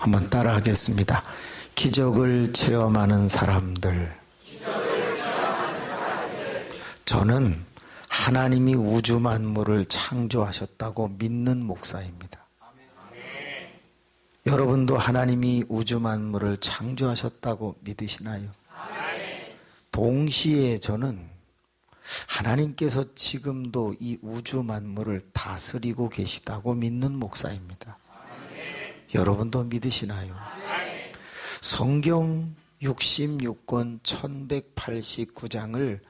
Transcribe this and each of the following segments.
한번 따라하겠습니다. 기적을 체험하는 사람들. 저는 하나님이 우주 만물을 창조하셨다고 믿는 목사입니다. 여러분도 하나님이 우주 만물을 창조하셨다고 믿으시나요? 동시에 저는 하나님께서 지금도 이 우주 만물을 다스리고 계시다고 믿는 목사입니다. 여러분도 믿으시나요? 성경 66권 1189장을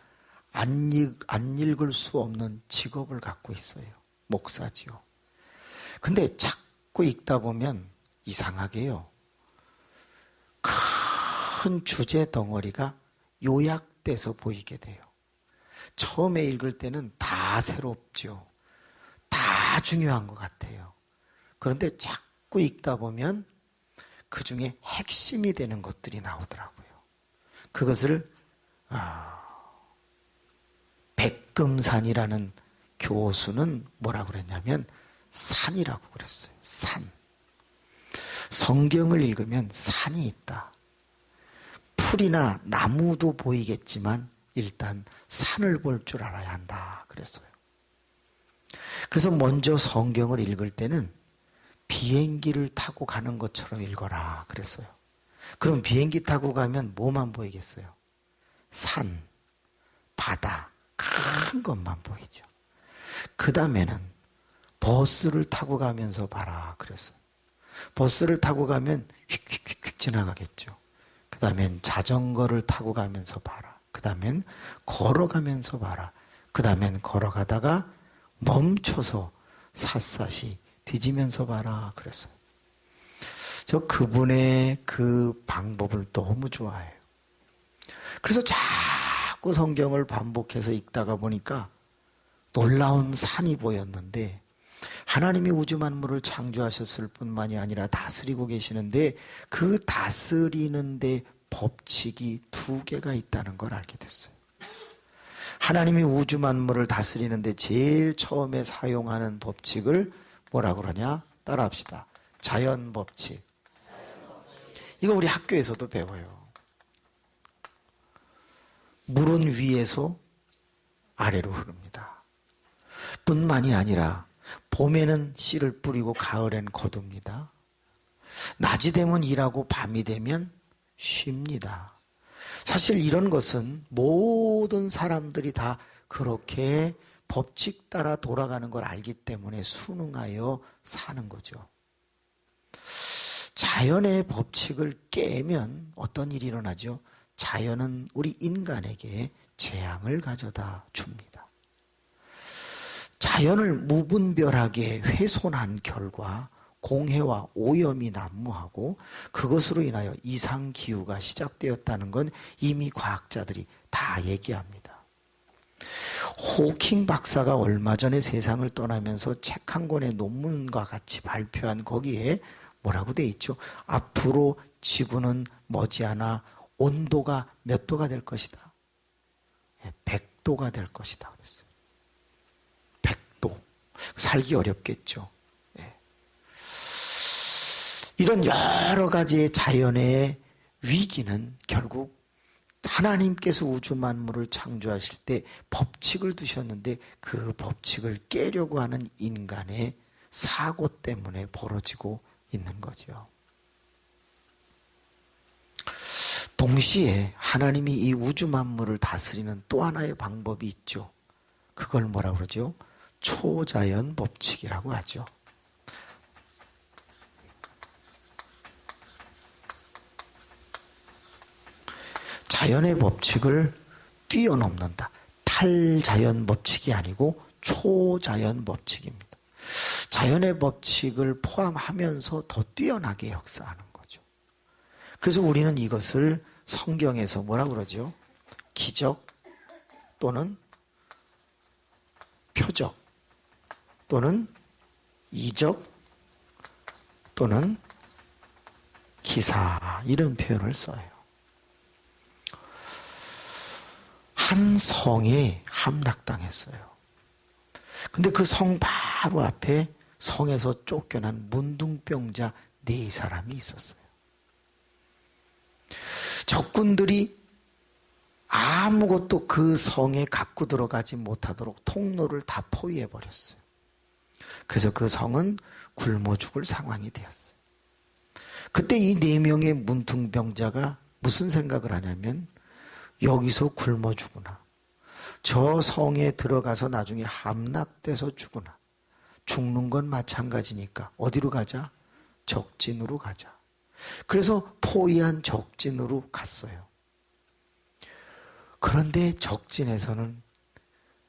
안 읽을 수 없는 직업을 갖고 있어요. 목사지요. 근데 자꾸 읽다 보면 이상하게요, 큰 주제 덩어리가 요약돼서 보이게 돼요. 처음에 읽을 때는 다 새롭죠. 다 중요한 것 같아요. 그런데 자꾸 읽다 보면 그 중에 핵심이 되는 것들이 나오더라고요. 그것을 백금산이라는 교수는 뭐라고 그랬냐면 산이라고 그랬어요. 산. 성경을 읽으면 산이 있다. 풀이나 나무도 보이겠지만 일단 산을 볼 줄 알아야 한다 그랬어요. 그래서 먼저 성경을 읽을 때는 비행기를 타고 가는 것처럼 읽어라 그랬어요. 그럼 비행기 타고 가면 뭐만 보이겠어요? 산, 바다, 큰 것만 보이죠. 그 다음에는 버스를 타고 가면서 봐라 그랬어요. 버스를 타고 가면 휙휙휙 지나가겠죠. 그 다음엔 자전거를 타고 가면서 봐라. 그 다음엔 걸어가면서 봐라. 그 다음엔 걸어가다가 멈춰서 샅샅이 뒤지면서 봐라 그랬어요. 저 그분의 그 방법을 너무 좋아해요. 그래서 자꾸 성경을 반복해서 읽다가 보니까 놀라운 산이 보였는데, 하나님이 우주 만물을 창조하셨을 뿐만이 아니라 다스리고 계시는데 그 다스리는데 법칙이 2개가 있다는 걸 알게 됐어요. 하나님이 우주 만물을 다스리는데 제일 처음에 사용하는 법칙을 뭐라고 그러냐? 따라합시다. 자연 법칙. 이거 우리 학교에서도 배워요. 물은 위에서 아래로 흐릅니다. 뿐만이 아니라 봄에는 씨를 뿌리고 가을엔 거둡니다. 낮이 되면 일하고 밤이 되면 쉽니다. 사실 이런 것은 모든 사람들이 다 그렇게 법칙 따라 돌아가는 걸 알기 때문에 순응하여 사는 거죠. 자연의 법칙을 깨면 어떤 일이 일어나죠? 자연은 우리 인간에게 재앙을 가져다 줍니다. 자연을 무분별하게 훼손한 결과 공해와 오염이 난무하고 그것으로 인하여 이상기후가 시작되었다는 건 이미 과학자들이 다 얘기합니다. 호킹 박사가 얼마 전에 세상을 떠나면서 책 한 권의 논문과 같이 발표한 거기에 뭐라고 돼 있죠? 앞으로 지구는 머지않아 온도가 몇 도가 될 것이다? 100도가 될 것이다 그랬어요. 100도. 살기 어렵겠죠. 이런 여러 가지의 자연의 위기는 결국 하나님께서 우주 만물을 창조하실 때 법칙을 두셨는데 그 법칙을 깨려고 하는 인간의 사고 때문에 벌어지고 있는 거죠. 동시에 하나님이 이 우주 만물을 다스리는 또 하나의 방법이 있죠. 그걸 뭐라고 그러죠? 초자연 법칙이라고 하죠. 자연의 법칙을 뛰어넘는다. 탈자연 법칙이 아니고 초자연 법칙입니다. 자연의 법칙을 포함하면서 더 뛰어나게 역사하는 거죠. 그래서 우리는 이것을 성경에서 뭐라고 그러죠? 기적 또는 표적 또는 이적 또는 기사, 이런 표현을 써요. 한 성에 함락당했어요. 근데 그 성 바로 앞에 성에서 쫓겨난 문둥병자 네 사람이 있었어요. 적군들이 아무것도 그 성에 갖고 들어가지 못하도록 통로를 다 포위해 버렸어요. 그래서 그 성은 굶어 죽을 상황이 되었어요. 그때 이 4명의 문둥병자가 무슨 생각을 하냐면 여기서 굶어 죽으나 저 성에 들어가서 나중에 함락돼서 죽으나 죽는 건 마찬가지니까 어디로 가자? 적진으로 가자. 그래서 포위한 적진으로 갔어요. 그런데 적진에서는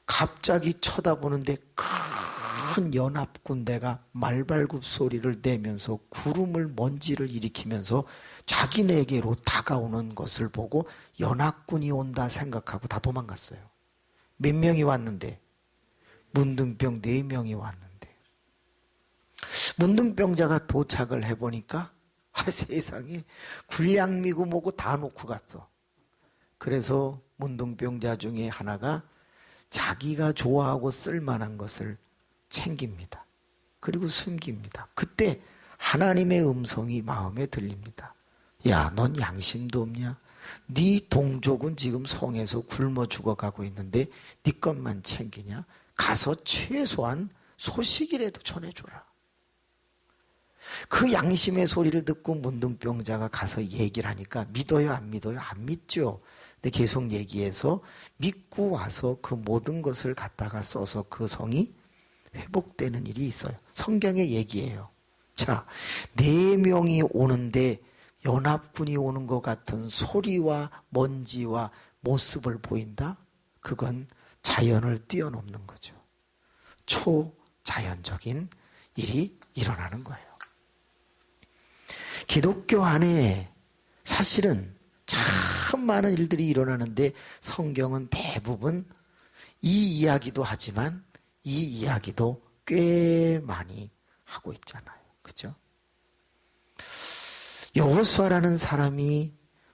갑자기 쳐다보는데 큰 연합군대가 말발굽 소리를 내면서 구름을 먼지를 일으키면서 자기네에게로 다가오는 것을 보고 연합군이 온다 생각하고 다 도망갔어요. 몇 명이 왔는데? 문둥병 4명이 왔는데 문둥병자가 도착을 해보니까 세상에 군량미고 뭐고 다 놓고 갔어. 그래서 문둥병자 중에 하나가 자기가 좋아하고 쓸만한 것을 챙깁니다. 그리고 숨깁니다. 그때 하나님의 음성이 마음에 들립니다. 야, 넌 양심도 없냐? 네 동족은 지금 성에서 굶어 죽어가고 있는데 네 것만 챙기냐? 가서 최소한 소식이라도 전해줘라. 그 양심의 소리를 듣고 문둥병자가 가서 얘기를 하니까 믿어요, 안 믿어요? 안 믿죠. 근데 계속 얘기해서 믿고 와서 그 모든 것을 갖다가 써서 그 성이 회복되는 일이 있어요. 성경의 얘기예요. 자, 4명이 오는데 연합군이 오는 것 같은 소리와 먼지와 모습을 보인다? 그건 자연을 뛰어넘는 거죠. 초자연적인 일이 일어나는 거예요. 기독교 안에 사실은 참 많은 일들이 일어나는데 성경은 대부분 이 이야기도 하지만 이 이야기도 꽤 많이 하고 있잖아요. 그죠? 여호수아라는 사람이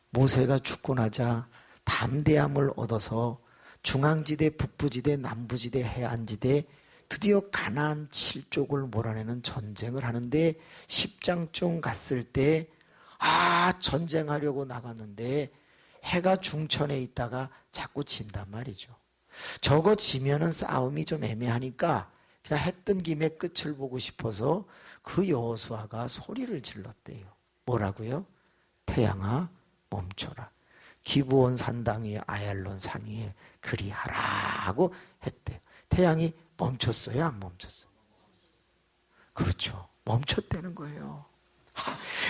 모세가 죽고 나자 담대함을 얻어서 중앙지대, 북부지대, 남부지대, 해안지대 드디어 가나안 7족을 몰아내는 전쟁을 하는데 10장쯤 갔을 때 전쟁하려고 나갔는데 해가 중천에 있다가 자꾸 진단 말이죠. 저거 지면은 싸움이 좀 애매하니까 그냥 해 뜬 김에 끝을 보고 싶어서 그 여호수아가 소리를 질렀대요. 뭐라고요? 태양아 멈춰라. 기브온 산당 위에 아얄론 산 위에 그리하라 하고 했대요. 태양이 멈췄어요? 안 멈췄어요? 그렇죠. 멈췄다는 거예요.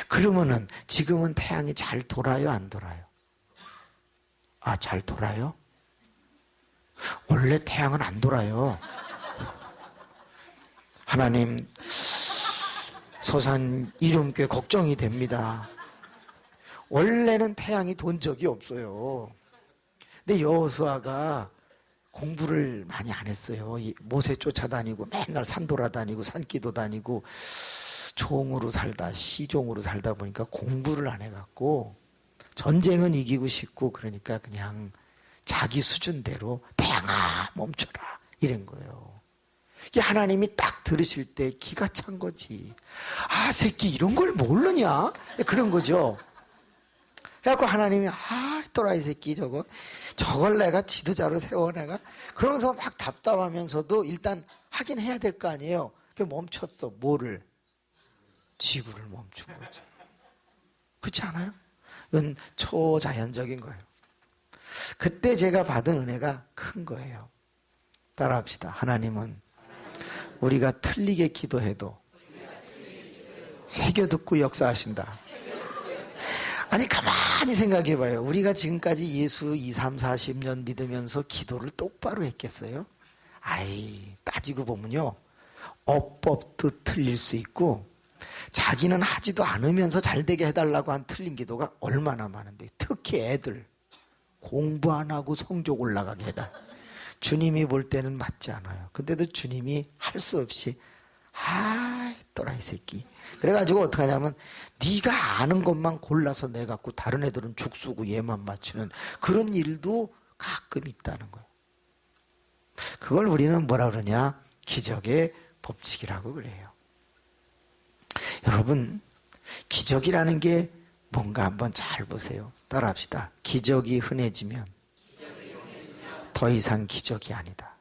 그러면은 지금은 태양이 잘 돌아요? 안 돌아요? 잘 돌아요? 원래 태양은 안 돌아요. 하나님, 서산 이름꽤 걱정이 됩니다. 원래는 태양이 돈 적이 없어요. 근데 여호수아가 공부를 많이 안 했어요. 모세 쫓아다니고 맨날 산 돌아다니고 산기도 다니고 종으로 살다 시종으로 살다 보니까 공부를 안 해갖고 전쟁은 이기고 싶고 그러니까 그냥 자기 수준대로 태양아 멈춰라 이런 거예요. 하나님이 딱 들으실 때 기가 찬 거지. 새끼 이런 걸 모르냐? 그런 거죠. 그래갖고 하나님이 또라이 새끼 저걸 내가 지도자로 세워 내가 그러면서 막 답답하면서도 일단 하긴 해야 될 거 아니에요. 멈췄어. 뭐를? 지구를 멈춘 거죠. 그렇지 않아요? 이건 초자연적인 거예요. 그때 제가 받은 은혜가 큰 거예요. 따라합시다. 하나님은 우리가 틀리게 기도해도 새겨 듣고 역사하신다. 아니 가만히 생각해봐요. 우리가 지금까지 예수 2, 3, 40년 믿으면서 기도를 똑바로 했겠어요? 따지고 보면요. 어법도 틀릴 수 있고 자기는 하지도 않으면서 잘되게 해달라고 한 틀린 기도가 얼마나 많은데 특히 애들 공부 안 하고 성적 올라가게 해달라. 주님이 볼 때는 맞지 않아요. 근데도 주님이 할 수 없이 또라이 새끼. 그래가지고 어떡하냐면 네가 아는 것만 골라서 내갖고 다른 애들은 죽 쓰고 얘만 맞추는 그런 일도 가끔 있다는 거예요. 그걸 우리는 뭐라 그러냐? 기적의 법칙이라고 그래요. 여러분, 기적이라는 게 뭔가 한번 잘 보세요. 따라합시다. 기적이 흔해지면 더 이상 기적이 아니다.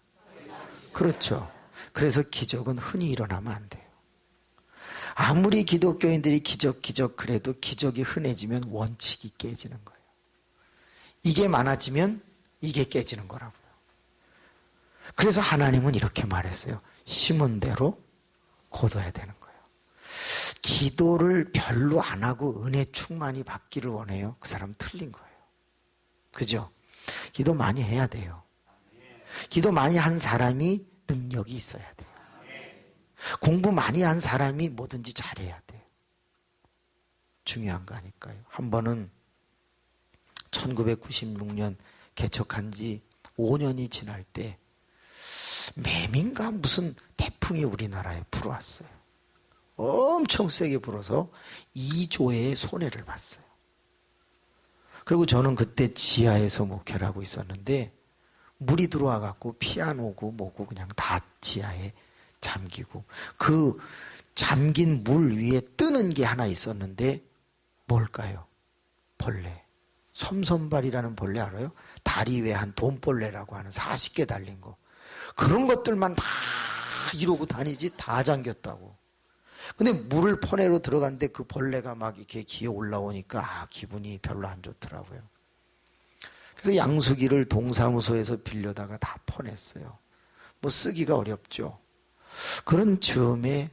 그렇죠. 그래서 기적은 흔히 일어나면 안 돼요. 아무리 기독교인들이 기적 그래도 기적이 흔해지면 원칙이 깨지는 거예요. 이게 많아지면 이게 깨지는 거라고요. 그래서 하나님은 이렇게 말했어요. 심은 대로 거둬야 되는 거예요. 기도를 별로 안 하고 은혜 충만히 받기를 원해요. 그 사람 틀린 거예요. 그죠? 기도 많이 해야 돼요. 기도 많이 한 사람이 능력이 있어야 돼요. 공부 많이 한 사람이 뭐든지 잘해야 돼요. 중요한 거 아닐까요? 한 번은 1996년 개척한 지 5년이 지날 때 매민가 무슨 태풍이 우리나라에 불어왔어요. 엄청 세게 불어서 2조의 손해를 봤어요. 그리고 저는 그때 지하에서 목회를 하고 있었는데 물이 들어와 갖고 피 안 오고 뭐고 그냥 다 지하에 잠기고 그 잠긴 물 위에 뜨는 게 하나 있었는데 뭘까요? 벌레. 섬섬발이라는 벌레 알아요? 다리 위에 한 돈벌레라고 하는 40개 달린 거. 그런 것들만 막 이러고 다니지 다 잠겼다고. 근데 물을 퍼내러 들어갔는데 그 벌레가 막 이렇게 기어 올라오니까 기분이 별로 안 좋더라고요. 그래서 양수기를 동사무소에서 빌려다가 다 퍼냈어요. 뭐 쓰기가 어렵죠. 그런 즈음에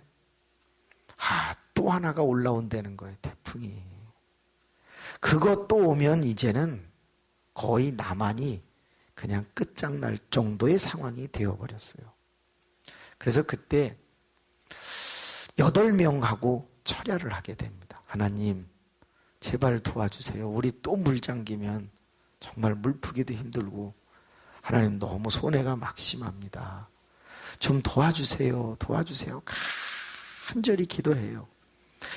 또 하나가 올라온다는 거예요. 태풍이. 그것 또 오면 이제는 거의 남한이 그냥 끝장날 정도의 상황이 되어버렸어요. 그래서 그때 8명하고 철야를 하게 됩니다. 하나님 제발 도와주세요. 우리 또 물 잠기면 정말 물 푸기도 힘들고 하나님 너무 손해가 막심합니다. 좀 도와주세요. 간절히 기도해요.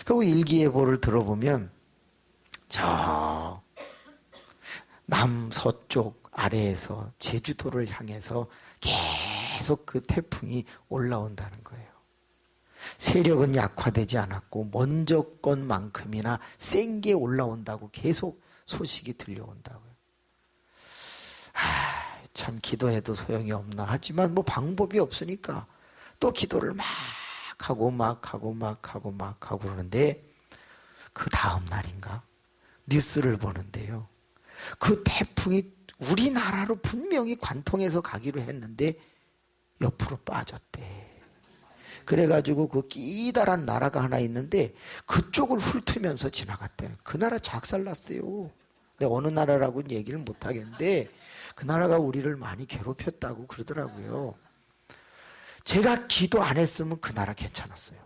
그리고 일기예보를 들어보면 저 남서쪽 아래에서 제주도를 향해서 계속 그 태풍이 올라온다는 거예요. 세력은 약화되지 않았고 먼저 것만큼이나 센 게 올라온다고 계속 소식이 들려온다고요. 참 기도해도 소용이 없나 하지만 뭐 방법이 없으니까 또 기도를 막 하고 그러는데 그 다음 날인가 뉴스를 보는데요. 그 태풍이 우리나라로 분명히 관통해서 가기로 했는데 옆으로 빠졌대. 그래가지고 그 끼다란 나라가 하나 있는데 그쪽을 훑으면서 지나갔대요. 그 나라 작살났어요. 근데 어느 나라라고는 얘기를 못 하겠는데 그 나라가 우리를 많이 괴롭혔다고 그러더라고요. 제가 기도 안 했으면 그 나라 괜찮았어요.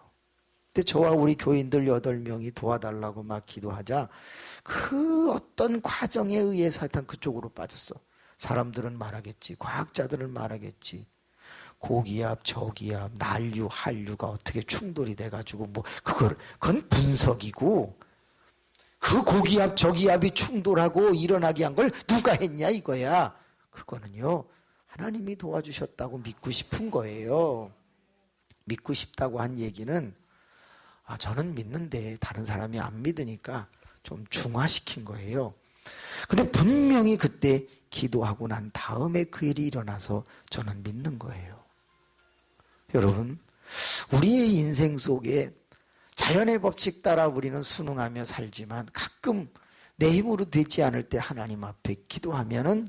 근데 저와 우리 교인들 8명이 도와달라고 막 기도하자 그 어떤 과정에 의해서 하여튼 그쪽으로 빠졌어. 사람들은 말하겠지. 과학자들은 말하겠지. 고기압, 저기압, 난류, 한류가 어떻게 충돌이 돼가지고 그건 분석이고 그 고기압, 저기압이 충돌하고 일어나게 한 걸 누가 했냐 이거야. 그거는요 하나님이 도와주셨다고 믿고 싶은 거예요. 믿고 싶다고 한 얘기는 저는 믿는데 다른 사람이 안 믿으니까 좀 중화시킨 거예요. 근데 분명히 그때 기도하고 난 다음에 그 일이 일어나서 저는 믿는 거예요. 여러분, 우리의 인생 속에 자연의 법칙 따라 우리는 순응하며 살지만 가끔 내 힘으로 되지 않을 때 하나님 앞에 기도하면은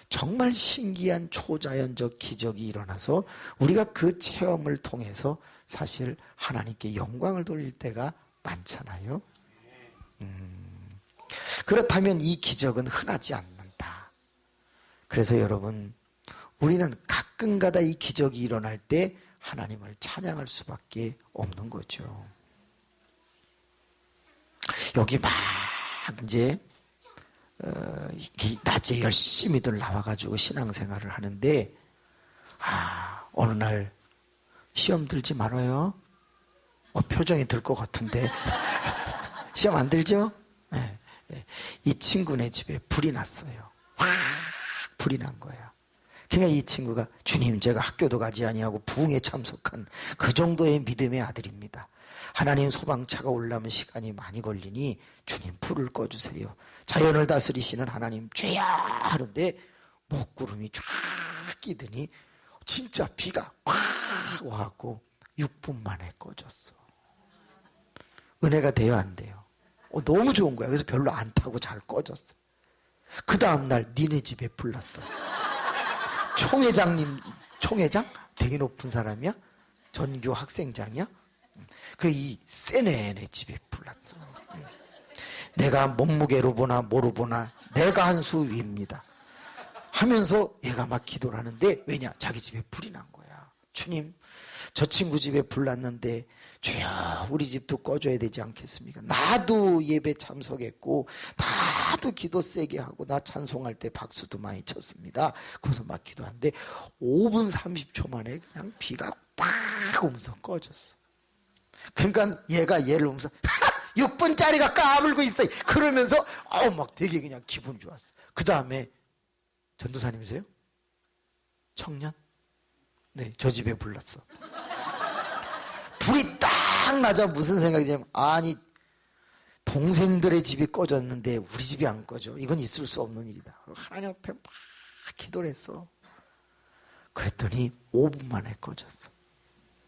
정말 신기한 초자연적 기적이 일어나서 우리가 그 체험을 통해서 사실 하나님께 영광을 돌릴 때가 많잖아요. 그렇다면 이 기적은 흔하지 않는다. 그래서 여러분, 우리는 가끔가다 이 기적이 일어날 때 하나님을 찬양할 수밖에 없는 거죠. 여기 막 이제 낮에 열심히들 나와가지고 신앙생활을 하는데 어느 날 시험 들지 말아요. 표정이 들 것 같은데 시험 안 들죠? 네. 이 친구네 집에 불이 났어요. 확 불이 난 거야. 그러니까 이 친구가 주님 제가 학교도 가지 아니하고 부흥에 참석한 그 정도의 믿음의 아들입니다. 하나님 소방차가 오려면 시간이 많이 걸리니 주님 불을 꺼주세요. 자연을 다스리시는 하나님 죄야 하는데 먹구름이 쫙 끼더니 진짜 비가 확 와갖고 6분 만에 꺼졌어. 은혜가 돼요, 안 돼요? 너무 좋은 거야. 그래서 별로 안 타고 잘 꺼졌어. 그 다음날 니네 집에 불났어. 총회장님, 총회장? 되게 높은 사람이야? 전교 학생장이야? 이 센 애네 집에 불났어. 내가 몸무게로 보나 뭐로 보나 내가 한 수 위입니다 하면서 얘가 막 기도를 하는데, 왜냐? 자기 집에 불이 난 거야. 주님, 저 친구 집에 불 났는데 주여 우리 집도 꺼줘야 되지 않겠습니까? 나도 예배 참석했고 나도 기도 세게 하고 나 찬송할 때 박수도 많이 쳤습니다. 그래서 막 기도하는데 5분 30초 만에 그냥 비가 팍 오면서 꺼졌어. 그러니까 얘가 얘를 보면서 6분짜리가 까불고 있어 그러면서 막 되게 그냥 기분 좋았어. 그 다음에 전도사님이세요? 청년? 네, 저 집에 불렀어. 불이 딱 나자 무슨 생각이 들냐면, 아니 동생들의 집이 꺼졌는데 우리 집이 안 꺼져. 이건 있을 수 없는 일이다. 하나님 앞에 막 기도를 했어. 그랬더니 5분 만에 꺼졌어.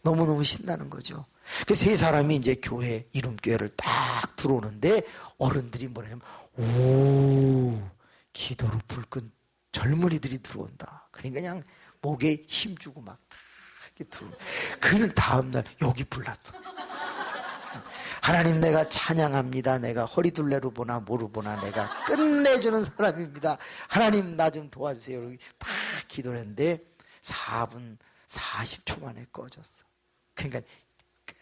너무너무 신나는 거죠. 그 세 사람이 이제 교회, 이름교회를 딱 들어오는데 어른들이 뭐냐면, 오, 기도로 불 끈 젊은이들이 들어온다. 그러니까 그냥 목에 힘주고 막 이렇게 들어오고. 그 다음날 여기 불났어. 하나님 내가 찬양합니다. 내가 허리둘레로 보나 뭐로 보나 내가 끝내주는 사람입니다. 하나님 나 좀 도와주세요. 이렇게 막 기도를 했는데 4분 40초 만에 꺼졌어. 그러니까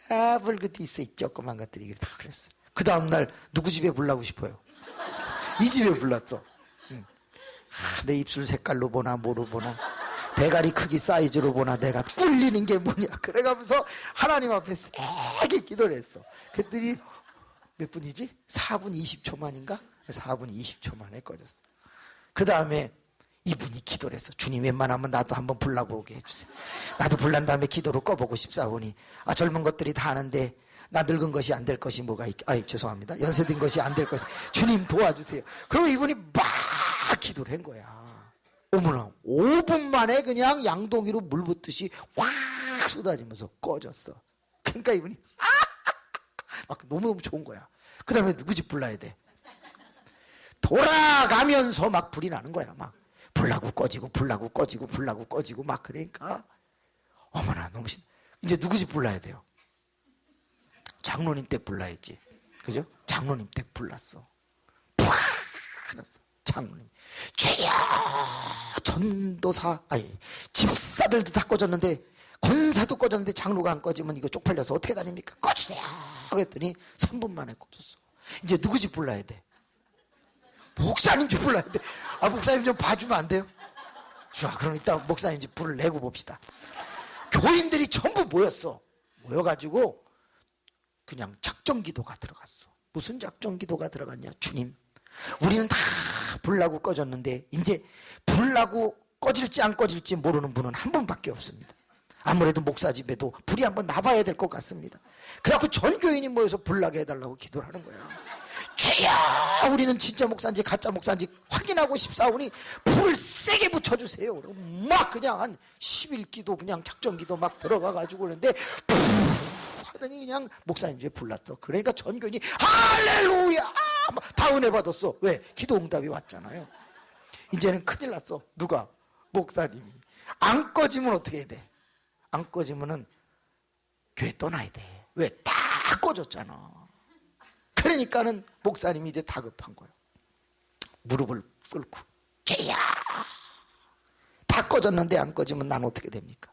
까불고 있어. 이 조그만 것들이 다 그랬어. 그 다음날 누구 집에 불나고 싶어요? 이 집에 불났어. 내 입술 색깔로 보나 뭐로 보나 대가리 크기 사이즈로 보나 내가 꿀리는 게 뭐냐 그래가면서 하나님 앞에 세게 기도를 했어. 그랬더니 몇 분이지? 4분 20초 만인가? 4분 20초 만에 꺼졌어. 그 다음에 이분이 기도를 했어. 주님 웬만하면 나도 한번 불나고 오게 해주세요. 나도 불난 다음에 기도로 꺼보고 싶사오니 젊은 것들이 다 하는데 나 늙은 것이 안 될 것이 뭐가 죄송합니다. 연세든 것이 안 될 것이 주님 도와주세요. 그리고 이분이 막 기도를 한 거야. 어머나 5분 만에 그냥 양동이로 물 붓듯이 확 쏟아지면서 꺼졌어. 그러니까 이분이 막 너무너무 좋은 거야. 그 다음에 누구 집 불러야 돼? 돌아가면서 막 불이 나는 거야. 막 불나고 꺼지고 불나고 꺼지고 불나고 꺼지고 막. 그러니까 어머나 너무 이제 누구 집 불러야 돼요? 장로님 댁 불러야지. 그죠? 장로님 댁 불렀어. 푹 그랬어. 장로님 죄야 전도사 집사들도 다 꺼졌는데 권사도 꺼졌는데 장로가 안 꺼지면 이거 쪽팔려서 어떻게 다닙니까? 꺼주세요. 그랬더니 3분 만에 꺼졌어. 이제 누구 집 불러야 돼? 목사님 집 불러야 돼. 목사님 좀 봐주면 안 돼요? 좋아, 그럼 이따 목사님 집 불을 내고 봅시다. 교인들이 전부 모였어. 모여가지고 그냥 작정기도가 들어갔어. 무슨 작정기도가 들어갔냐? 주님, 우리는 다 불나고 꺼졌는데 이제 불나고 꺼질지 안 꺼질지 모르는 분은 한 분밖에 없습니다. 아무래도 목사 집에도 불이 한번 나봐야 될 것 같습니다. 그래갖고 전 교인이 모여서 불나게 해달라고 기도를 하는 거야. 죄야, 우리는 진짜 목사인지 가짜 목사인지 확인하고 싶사오니 불을 세게 붙여주세요. 막 그냥 한 10일 기도 그냥 작정기도 막 들어가가지고 그러는데 하더니 그냥 목사님 집에 불났어. 그러니까 전 교인이 할렐루야 다 은혜 받았어. 왜? 기도 응답이 왔잖아요. 이제는 큰일 났어. 누가? 목사님이. 안 꺼지면 어떻게 해야 돼? 안 꺼지면은 교회 떠나야 돼. 왜? 다 꺼졌잖아. 그러니까는 목사님이 이제 다급한 거예요. 무릎을 꿇고 죄야 다 꺼졌는데 안 꺼지면 난 어떻게 됩니까?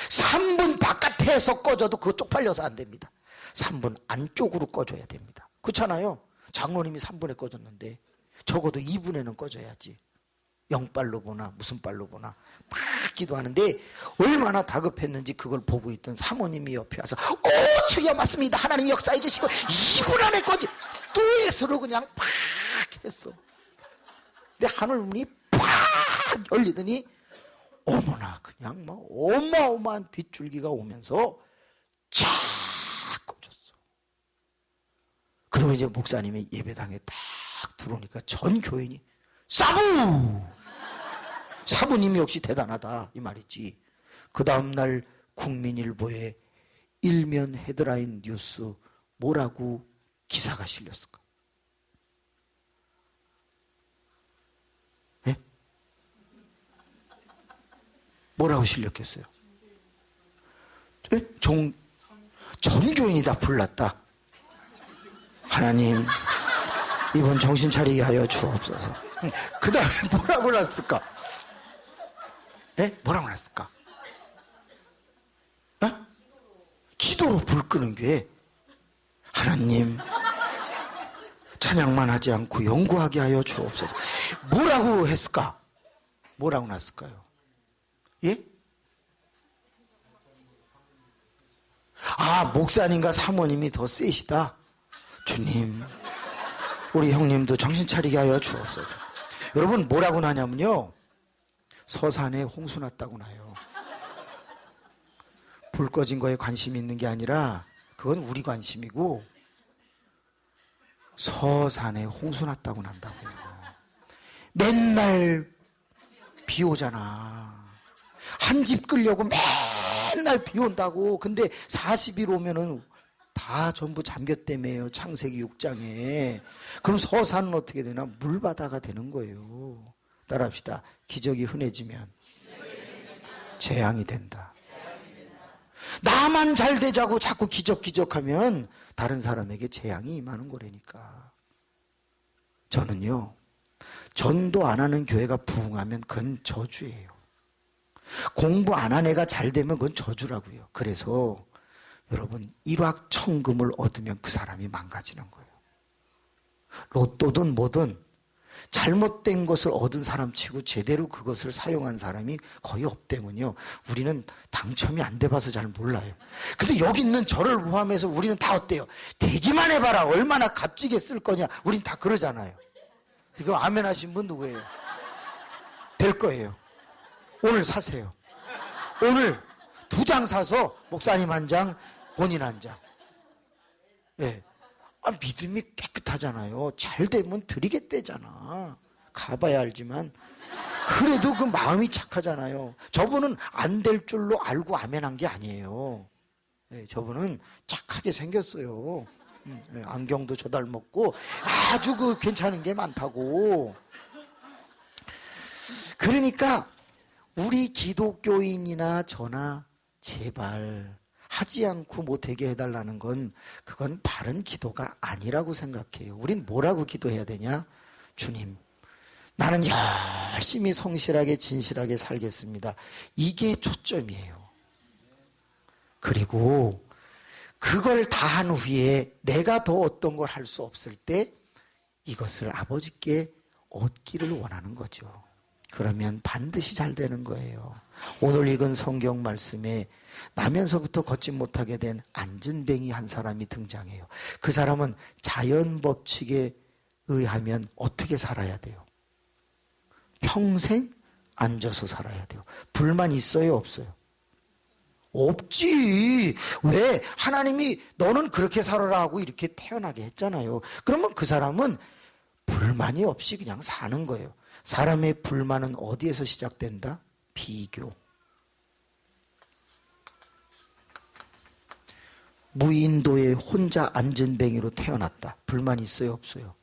3분 바깥에서 꺼져도 그거 쪽팔려서 안 됩니다. 3분 안쪽으로 꺼져야 됩니다. 그렇잖아요. 장로님이 3분에 꺼졌는데 적어도 2분에는 꺼져야지. 영빨로 보나 무슨 빨로 보나 막 기도하는데 얼마나 다급했는지 그걸 보고 있던 사모님이 옆에 와서 주여 맞습니다. 하나님 역사해 주시고 2분 안에 꺼지 뚜엣으로 그냥 팍 했어. 근데 하늘문이 팍 열리더니 어머나 그냥 뭐 어마어마한 빗줄기가 오면서 쫙 꺼졌어. 그리고 이제 목사님이 예배당에 딱 들어오니까 전 교인이 사부! 사부님이 역시 대단하다 이 말이지. 그 다음날 국민일보에 일면 헤드라인 뉴스 뭐라고 기사가 실렸을까? 예? 뭐라고 실렸겠어요? 예? 전 교인이 다 불났다. 하나님 이번 정신 차리게 하여 주옵소서. 그 다음에 뭐라고 났을까? 예? 뭐라고 났을까? 어? 기도로 불 끄는 게 하나님 찬양만 하지 않고 연구하게 하여 주옵소서. 뭐라고 했을까? 뭐라고 났을까요? 예? 아, 목사님과 사모님이 더 세시다. 주님, 우리 형님도 정신 차리게 하여 주옵소서. 여러분 뭐라고 나냐면요, 서산에 홍수 났다고 나요. 불 꺼진 거에 관심이 있는 게 아니라 그건 우리 관심이고, 서산에 홍수 났다고 난다고요. 맨날 비 오잖아. 한 집 끌려고 맨날 비 온다고. 근데 40일 오면은 다 전부 잠겼다며요, 창세기 6장에. 그럼 서산은 어떻게 되나? 물바다가 되는 거예요. 따라합시다. 기적이 흔해지면 재앙이 된다. 나만 잘 되자고 자꾸 기적하면 다른 사람에게 재앙이 임하는 거라니까. 저는요, 전도 안 하는 교회가 부흥하면 그건 저주예요. 공부 안 한 애가 잘 되면 그건 저주라고요. 그래서 여러분, 일확천금을 얻으면 그 사람이 망가지는 거예요. 로또든 뭐든 잘못된 것을 얻은 사람 치고 제대로 그것을 사용한 사람이 거의 없대면요, 우리는 당첨이 안 돼봐서 잘 몰라요. 근데 여기 있는 저를 포함해서 우리는 다 어때요? 되기만 해봐라, 얼마나 값지게 쓸 거냐, 우린 다 그러잖아요. 이거 아멘 하신 분 누구예요? 될 거예요. 오늘 사세요. 오늘 2장 사서 목사님 1장, 본인 1장. 예. 아, 믿음이 깨끗하잖아요. 잘 되면 드리겠대잖아. 가봐야 알지만. 그래도 그 마음이 착하잖아요. 저분은 안 될 줄로 알고 아멘한 게 아니에요. 예, 저분은 착하게 생겼어요. 예, 안경도 저 닮았고 아주 그 괜찮은 게 많다고. 그러니까 우리 기독교인이나 저나 제발 하지 않고 뭐 되게 해달라는 건, 그건 바른 기도가 아니라고 생각해요. 우린 뭐라고 기도해야 되냐? 주님, 나는 열심히 성실하게 진실하게 살겠습니다. 이게 초점이에요. 그리고 그걸 다 한 후에 내가 더 어떤 걸 할 수 없을 때 이것을 아버지께 얻기를 원하는 거죠. 그러면 반드시 잘 되는 거예요. 오늘 읽은 성경 말씀에 나면서부터 걷지 못하게 된 앉은뱅이 한 사람이 등장해요. 그 사람은 자연 법칙에 의하면 어떻게 살아야 돼요? 평생 앉아서 살아야 돼요. 불만 있어요, 없어요? 없지. 왜? 하나님이 너는 그렇게 살아라 하고 이렇게 태어나게 했잖아요. 그러면 그 사람은 불만이 없이 그냥 사는 거예요. 사람의 불만은 어디에서 시작된다? 비교. 무인도에 혼자 앉은뱅이로 태어났다. 불만 있어요, 없어요?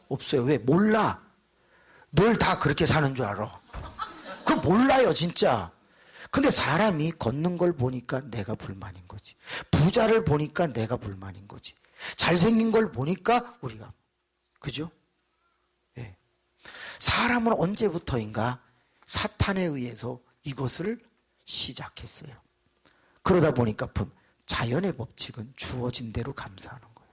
없어요. 왜? 몰라. 늘 다 그렇게 사는 줄 알아. 그걸 몰라요, 진짜. 근데 사람이 걷는 걸 보니까 내가 불만인 거지. 부자를 보니까 내가 불만인 거지. 잘생긴 걸 보니까 우리가. 그죠? 예. 사람은 언제부터인가 사탄에 의해서 이것을 시작했어요. 그러다 보니까 자연의 법칙은 주어진 대로 감사하는 거예요.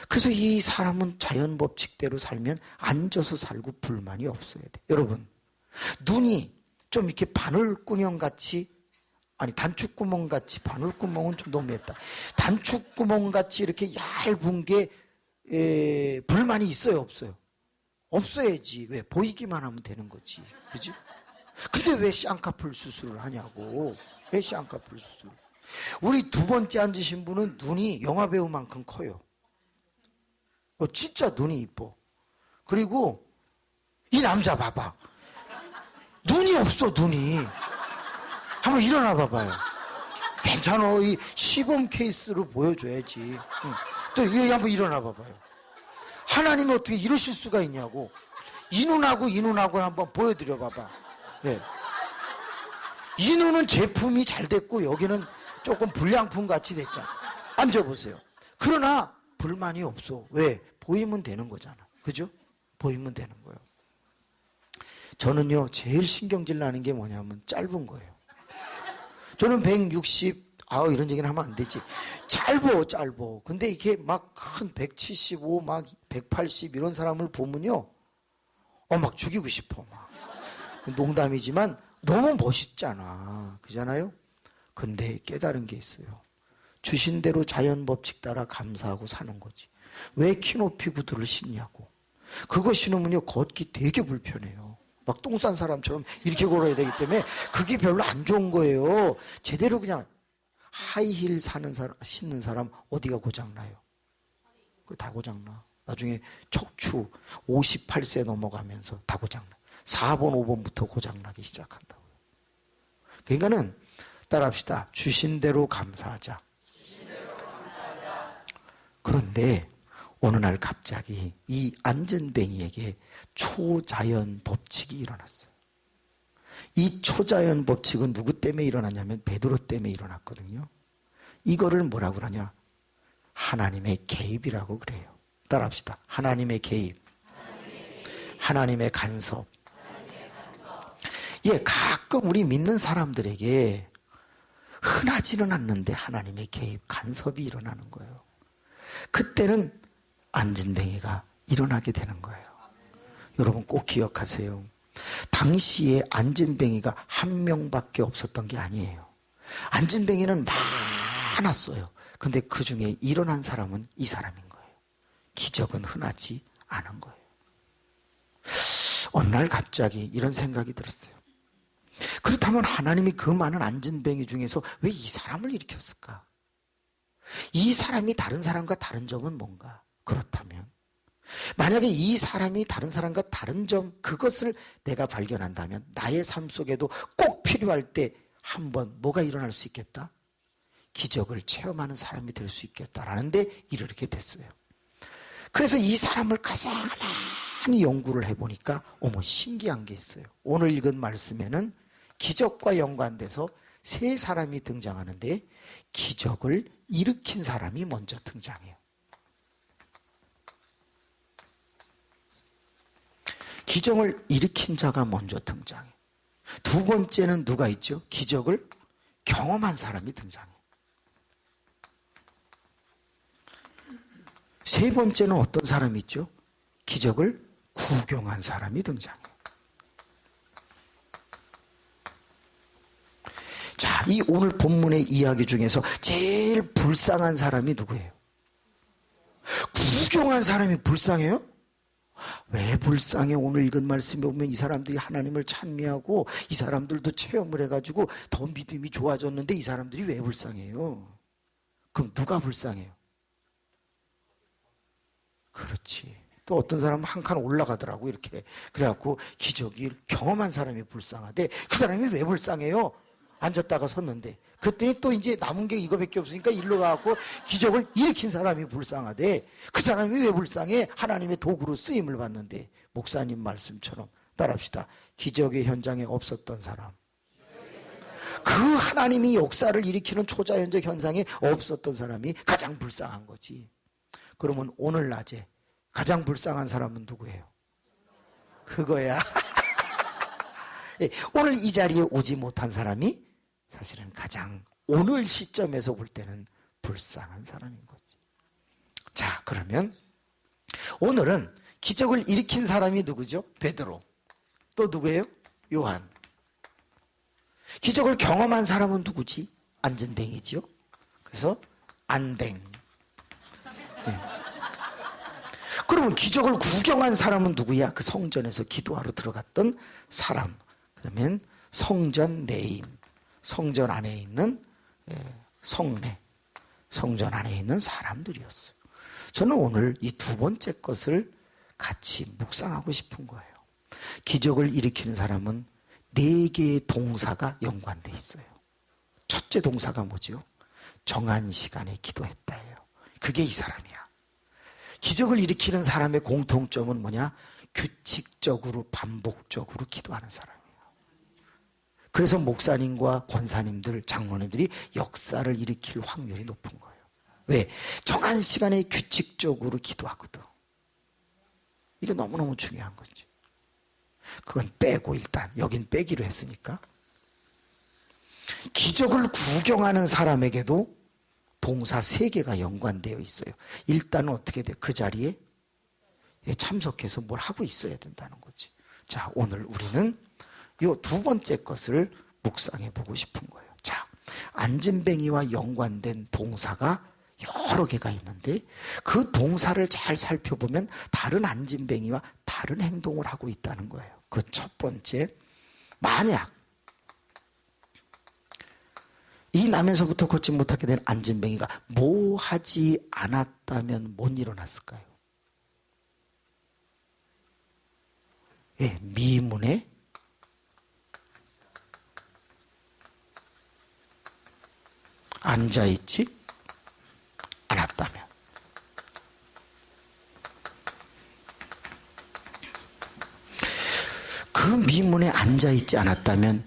그래서 이 사람은 자연 법칙대로 살면 앉아서 살고 불만이 없어야 돼. 여러분, 눈이 좀 이렇게 바늘구멍같이, 아니 단축구멍같이, 바늘구멍은 좀 너무했다. 단축구멍같이 이렇게 얇은 게 불만이 있어요, 없어요? 없어야지. 왜? 보이기만 하면 되는 거지. 그지? 근데 왜 쌍꺼풀 수술을 하냐고. 왜 쌍꺼풀 수술? 우리 두 번째 앉으신 분은 눈이 영화배우만큼 커요. 진짜 눈이 이뻐. 그리고 이 남자 봐봐. 눈이 없어, 눈이. 한번 일어나 봐봐요. 괜찮아. 이 시범 케이스로 보여줘야지. 응. 또 여기 한번 일어나 봐봐요. 하나님이 어떻게 이러실 수가 있냐고. 이 눈하고 한번 보여드려 봐봐. 네. 이 눈은 제품이 잘 됐고 여기는 조금 불량품 같이 됐잖아. 앉아보세요. 그러나 불만이 없어. 왜? 보이면 되는 거잖아. 그죠? 보이면 되는 거예요. 저는요, 제일 신경질 나는 게 뭐냐면 짧은 거예요. 저는 160, 이런 얘기는 하면 안 되지. 짧어. 근데 이게 막 큰 175, 막 180 이런 사람을 보면요, 막 죽이고 싶어. 막. 농담이지만 너무 멋있잖아. 그잖아요? 근데 깨달은 게 있어요. 주신 대로 자연 법칙 따라 감사하고 사는 거지. 왜 키높이 구두를 신냐고. 그거 신으면요, 걷기 되게 불편해요. 막 똥 싼 사람처럼 이렇게 걸어야 되기 때문에 그게 별로 안 좋은 거예요. 제대로 그냥 하이힐 신는 사람 어디가 고장나요? 그거 다 고장나. 나중에 척추 58세 넘어가면서 다 고장나. 4번, 5번부터 고장나기 시작한다고요. 그러니까는 따라합시다. 주신 대로 감사하자. 그런데 어느 날 갑자기 이 안전뱅이에게 초자연 법칙이 일어났어요. 이 초자연 법칙은 누구 때문에 일어났냐면 베드로 때문에 일어났거든요. 이거를 뭐라고 그러냐? 하나님의 개입이라고 그래요. 따라합시다. 하나님의 개입. 하나님의 간섭. 예, 가끔 우리 믿는 사람들에게 흔하지는 않는데 하나님의 개입, 간섭이 일어나는 거예요. 그때는 안진뱅이가 일어나게 되는 거예요. 여러분 꼭 기억하세요. 당시에 안진뱅이가 한 명밖에 없었던 게 아니에요. 안진뱅이는 많았어요. 근데 그 중에 일어난 사람은 이 사람인 거예요. 기적은 흔하지 않은 거예요. 어느 날 갑자기 이런 생각이 들었어요. 그렇다면 하나님이 그 많은 안진뱅이 중에서 왜 이 사람을 일으켰을까? 이 사람이 다른 사람과 다른 점은 뭔가? 그렇다면 만약에 이 사람이 다른 사람과 다른 점, 그것을 내가 발견한다면 나의 삶 속에도 꼭 필요할 때 한번 뭐가 일어날 수 있겠다? 기적을 체험하는 사람이 될 수 있겠다라는 데 이르게 됐어요. 그래서 이 사람을 가장 많이 연구를 해보니까 신기한 게 있어요. 오늘 읽은 말씀에는 기적과 연관돼서 세 사람이 등장하는데 기적을 일으킨 사람이 먼저 등장해요. 기적을 일으킨 자가 먼저 등장해. 두 번째는 누가 있죠? 기적을 경험한 사람이 등장해. 세 번째는 어떤 사람이 있죠? 기적을 구경한 사람이 등장해. 자, 이 오늘 본문의 이야기 중에서 제일 불쌍한 사람이 누구예요? 구경한 사람이 불쌍해요? 왜 불쌍해? 오늘 읽은 말씀에 보면 이 사람들이 하나님을 찬미하고 이 사람들도 체험을 해가지고 더 믿음이 좋아졌는데 이 사람들이 왜 불쌍해요? 그럼 누가 불쌍해요? 그렇지. 또 어떤 사람은 한 칸 올라가더라고 이렇게. 그래갖고 기적을 경험한 사람이 불쌍하대. 그 사람이 왜 불쌍해요? 앉았다가 섰는데. 그랬더니 또 이제 남은 게 이거밖에 없으니까 일로 가갖고 기적을 일으킨 사람이 불쌍하대. 그 사람이 왜 불쌍해? 하나님의 도구로 쓰임을 받는데. 목사님 말씀처럼 따라합시다. 기적의 현장에 없었던 사람. 그 하나님이 역사를 일으키는 초자연적 현상에 없었던 사람이 가장 불쌍한 거지. 그러면 오늘 낮에 가장 불쌍한 사람은 누구예요? 그거야. 오늘 이 자리에 오지 못한 사람이 사실은 가장 오늘 시점에서 볼 때는 불쌍한 사람인 거지. 자, 그러면 오늘은 기적을 일으킨 사람이 누구죠? 베드로. 또 누구예요? 요한. 기적을 경험한 사람은 누구지? 안전뱅이죠. 그래서 안뱅. 네. 그러면 기적을 구경한 사람은 누구야? 그 성전에서 기도하러 들어갔던 사람. 그러면 성전 내인, 성전 안에 있는 성내, 성전 안에 있는 사람들이었어요. 저는 오늘 이 두 번째 것을 같이 묵상하고 싶은 거예요. 기적을 일으키는 사람은 4개의 동사가 연관돼 있어요. 첫째 동사가 뭐죠? 정한 시간에 기도했다예요. 그게 이 사람이야. 기적을 일으키는 사람의 공통점은 뭐냐? 규칙적으로 반복적으로 기도하는 사람이에요. 그래서 목사님과 권사님들, 장로님들이 역사를 일으킬 확률이 높은 거예요. 왜? 정한 시간에 규칙적으로 기도하거든. 이게 너무너무 중요한 거지. 그건 빼고 일단 여긴 빼기로 했으니까. 기적을 구경하는 사람에게도 동사 3개가 연관되어 있어요. 일단은 어떻게 돼? 그 자리에 참석해서 뭘 하고 있어야 된다는 거지. 자, 오늘 우리는 이 두 번째 것을 묵상해 보고 싶은 거예요. 자, 안진뱅이와 연관된 동사가 여러 개가 있는데 그 동사를 잘 살펴보면 다른 안진뱅이와 다른 행동을 하고 있다는 거예요. 그 첫 번째, 만약 이 나면서부터 걷지 못하게 된 안진뱅이가 뭐 하지 않았다면 못 일어났을까요? 예, 미문에 앉아있지 않았다면. 그 미문에 앉아있지 않았다면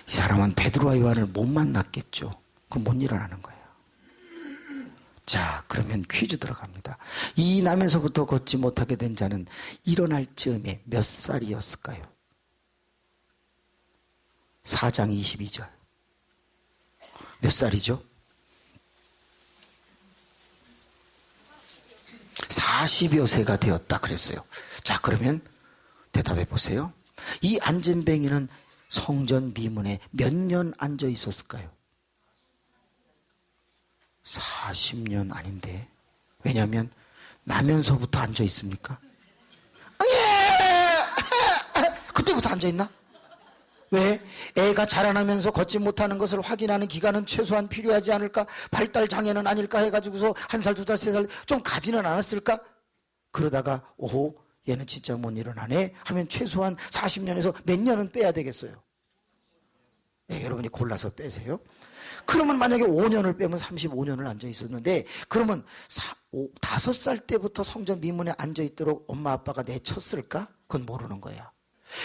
이 사람은 베드로와 요한을 못 만났겠죠. 그럼 못 일어나는 거예요. 자, 그러면 퀴즈 들어갑니다. 이 나면서부터 걷지 못하게 된 자는 일어날 즈음에 몇 살이었을까요? 4장 22절. 몇 살이죠? 40여 세가 되었다 그랬어요. 자, 그러면 대답해 보세요. 이 안진뱅이는 성전 미문에 몇 년 앉아 있었을까요? 40년 아닌데. 왜냐하면 나면서부터 앉아 있습니까? 그때부터 앉아 있나? 왜? 애가 자라나면서 걷지 못하는 것을 확인하는 기간은 최소한 필요하지 않을까? 발달 장애는 아닐까 해가지고서 1살, 2살, 3살 좀 가지는 않았을까? 그러다가 오호, 얘는 진짜 못 일어나네 하면 최소한 40년에서 몇 년은 빼야 되겠어요. 네, 여러분이 골라서 빼세요. 그러면 만약에 5년을 빼면 35년을 앉아 있었는데, 그러면 5살 때부터 성전 미문에 앉아 있도록 엄마 아빠가 내쳤을까? 그건 모르는 거야.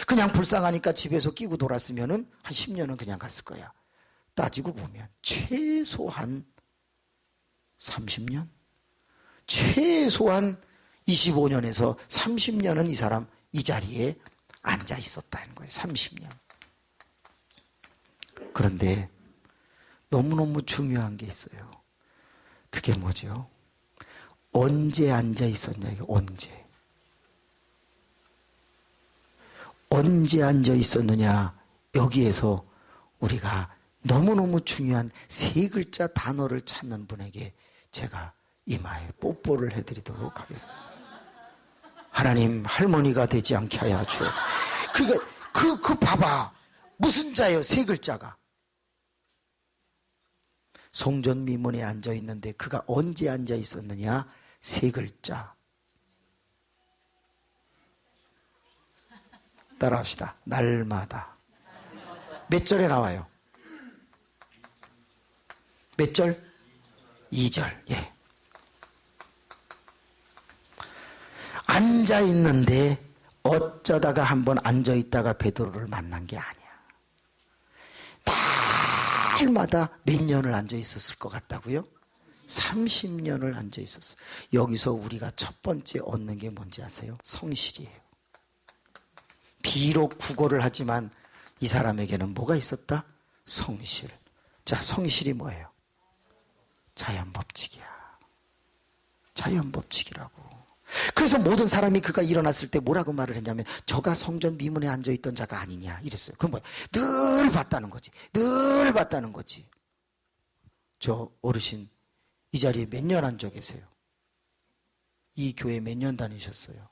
그냥 불쌍하니까 집에서 끼고 돌았으면은 한 10년은 그냥 갔을 거야. 따지고 보면 최소한 30년? 최소한 25년에서 30년은 이 사람 이 자리에 앉아 있었다는 거예요. 30년. 그런데 너무너무 중요한 게 있어요. 그게 뭐죠? 언제 앉아 있었냐, 이게 언제. 언제 앉아 있었느냐, 여기에서 우리가 너무너무 중요한 3글자 단어를 찾는 분에게 제가 이마에 뽀뽀를 해드리도록 하겠습니다. 하나님, 할머니가 되지 않게 하여 주옵. 그 봐봐. 무슨 자예요, 3글자가. 성전 미문에 앉아 있는데 그가 언제 앉아 있었느냐? 3글자. 따라합시다. 날마다. 몇 절에 나와요? 몇 절? 2절. 예. 앉아 있는데 어쩌다가 한번 앉아 있다가 베드로를 만난 게 아니야. 날마다 몇 년을 앉아 있었을 것 같다고요? 30년을 앉아 있었어. 여기서 우리가 첫 번째 얻는 게 뭔지 아세요? 성실이에요. 비록 구걸을 하지만 이 사람에게는 뭐가 있었다? 성실. 자, 성실이 뭐예요? 자연법칙이야. 자연법칙이라고. 그래서 모든 사람이 그가 일어났을 때 뭐라고 말을 했냐면 저가 성전 미문에 앉아있던 자가 아니냐 이랬어요. 그건 뭐야? 늘 봤다는 거지. 늘 봤다는 거지. 저 어르신 이 자리에 몇 년 앉아 계세요? 이 교회 몇 년 다니셨어요?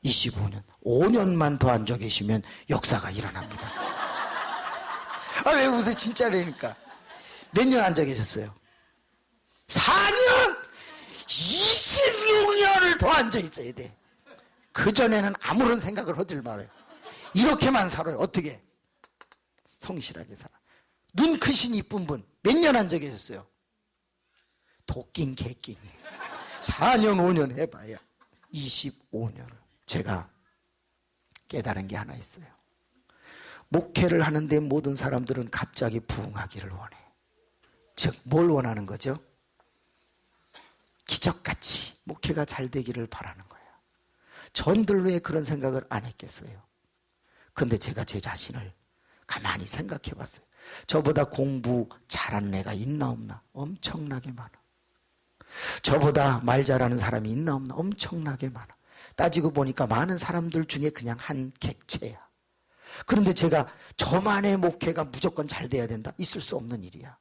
25년. 5년만 더 앉아 계시면 역사가 일어납니다. 아, 왜 웃어요? 진짜라니까. 몇 년 앉아 계셨어요? 4년! 26년을 더 앉아 있어야 돼. 그전에는 아무런 생각을 하지 말아요. 이렇게만 살아요. 어떻게? 성실하게 살아. 눈 크신 이쁜 분 몇 년 앉아 계셨어요? 도끼인 개끼니 4년 5년 해봐야 25년을. 제가 깨달은 게 하나 있어요. 목회를 하는데 모든 사람들은 갑자기 부흥하기를 원해. 즉 뭘 원하는 거죠? 기적같이 목회가 잘 되기를 바라는 거예요. 전들 왜 그런 생각을 안 했겠어요? 근데 제가 제 자신을 가만히 생각해 봤어요. 저보다 공부 잘하는 애가 있나 없나? 엄청나게 많아. 저보다 말 잘하는 사람이 있나 없나? 엄청나게 많아. 따지고 보니까 많은 사람들 중에 그냥 한 객체야. 그런데 제가 저만의 목회가 무조건 잘 돼야 된다? 있을 수 없는 일이야.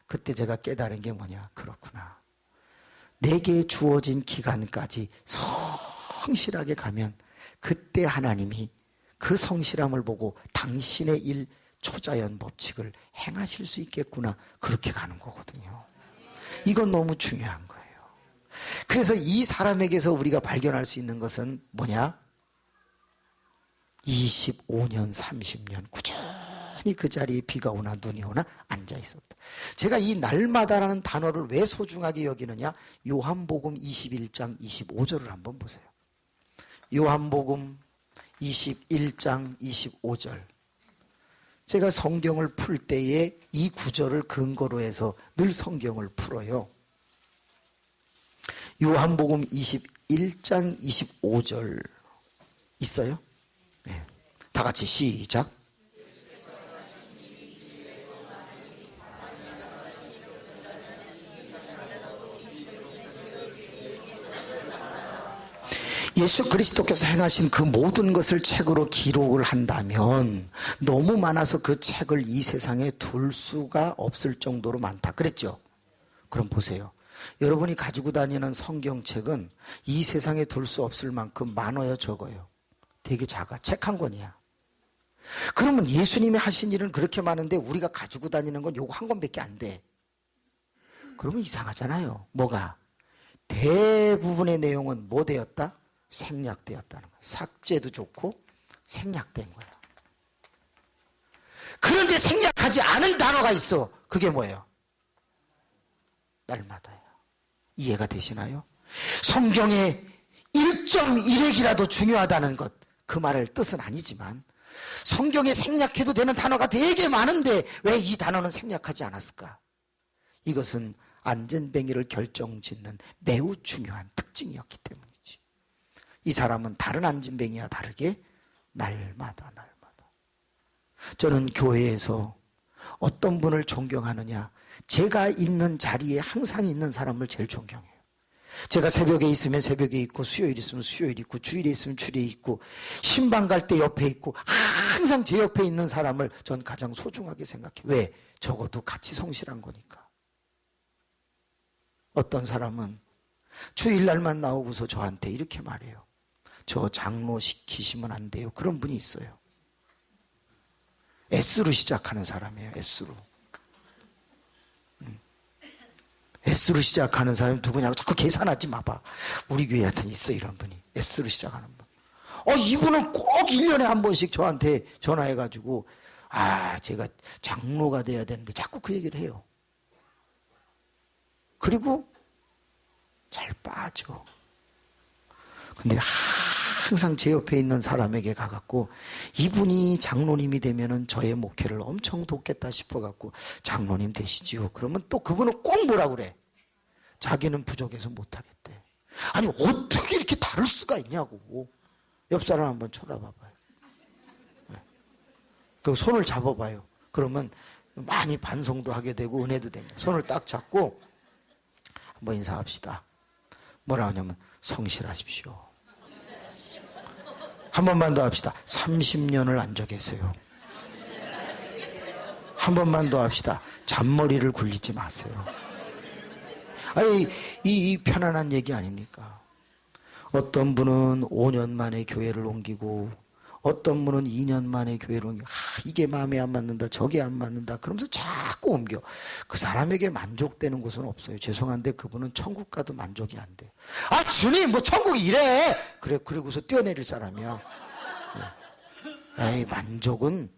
그때 제가 깨달은 게 뭐냐? 그렇구나. 내게 주어진 기간까지 성실하게 가면 그때 하나님이 그 성실함을 보고 당신의 일 초자연 법칙을 행하실 수 있겠구나. 그렇게 가는 거거든요. 이건 너무 중요한 거예요. 그래서 이 사람에게서 우리가 발견할 수 있는 것은 뭐냐? 25년, 30년 꾸준히 그 자리에 비가 오나 눈이 오나 앉아 있었다. 제가 이 날마다라는 단어를 왜 소중하게 여기느냐? 요한복음 21장 25절을 한번 보세요. 요한복음 21장 25절. 제가 성경을 풀 때에 이 구절을 근거로 해서 늘 성경을 풀어요. 요한복음 21장 25절 있어요? 네. 다 같이 시작. 예수 그리스도께서 행하신 그 모든 것을 책으로 기록을 한다면 너무 많아서 그 책을 이 세상에 둘 수가 없을 정도로 많다. 그랬죠? 그럼 보세요. 여러분이 가지고 다니는 성경책은 이 세상에 둘 수 없을 만큼 많아요, 적어요? 되게 작아. 책 한 권이야. 그러면 예수님이 하신 일은 그렇게 많은데 우리가 가지고 다니는 건 요거 한 권밖에 안 돼. 그러면 이상하잖아요. 뭐가? 대부분의 내용은 뭐 되었다? 생략되었다는 거예요. 삭제도 좋고 생략된 거예요. 그런데 생략하지 않은 단어가 있어. 그게 뭐예요? 날마다예요. 이해가 되시나요? 성경에 1.1핵이라도 중요하다는 것, 그 말의 뜻은 아니지만 성경에 생략해도 되는 단어가 되게 많은데 왜 이 단어는 생략하지 않았을까? 이것은 안전뱅이를 결정짓는 매우 중요한 특징이었기 때문이지. 이 사람은 다른 안전뱅이와 다르게 날마다. 저는 교회에서 어떤 분을 존경하느냐? 제가 있는 자리에 항상 있는 사람을 제일 존경해요. 제가 새벽에 있으면 새벽에 있고, 수요일 있으면 수요일 있고, 주일에 있으면 주일에 있고, 신방 갈 때 옆에 있고, 항상 제 옆에 있는 사람을 전 가장 소중하게 생각해요. 왜? 적어도 같이 성실한 거니까. 어떤 사람은 주일날만 나오고서 저한테 이렇게 말해요. 저 장로 시키시면 안 돼요. 그런 분이 있어요. S로 시작하는 사람이에요. S로. S로 시작하는 사람이 누구냐고 자꾸 계산하지 마봐. 우리 교회 하여튼 있어 이런 분이. S로 시작하는 분. 이분은 꼭 1년에 한 번씩 저한테 전화해가지고 제가 장로가 돼야 되는데 자꾸 그 얘기를 해요. 그리고 잘 빠져. 근데 항상 제 옆에 있는 사람에게 가갖고 이분이 장로님이 되면은 저의 목회를 엄청 돕겠다 싶어갖고 장로님 되시지요. 그러면 또 그분은 꼭 뭐라 그래? 자기는 부족해서 못하겠대. 아니 어떻게 이렇게 다를 수가 있냐고. 옆 사람 한번 쳐다봐봐요. 그 손을 잡아봐요. 그러면 많이 반성도 하게 되고 은혜도 됩니다. 손을 딱 잡고 한번 인사합시다. 뭐라 하냐면 성실하십시오. 한 번만 더 합시다. 30년을 앉아 계세요. 한 번만 더 합시다. 잔머리를 굴리지 마세요. 아니, 이 편안한 얘기 아닙니까? 어떤 분은 5년 만에 교회를 옮기고, 어떤 분은 2년 만에 교회로 옮겨. 이게 마음에 안 맞는다, 저게 안 맞는다 그러면서 자꾸 옮겨. 그 사람에게 만족되는 곳은 없어요. 죄송한데 그분은 천국 가도 만족이 안 돼요. 아 주님 뭐 천국이 이래 그래 그러고서 뛰어내릴 사람이야. 에이, 만족은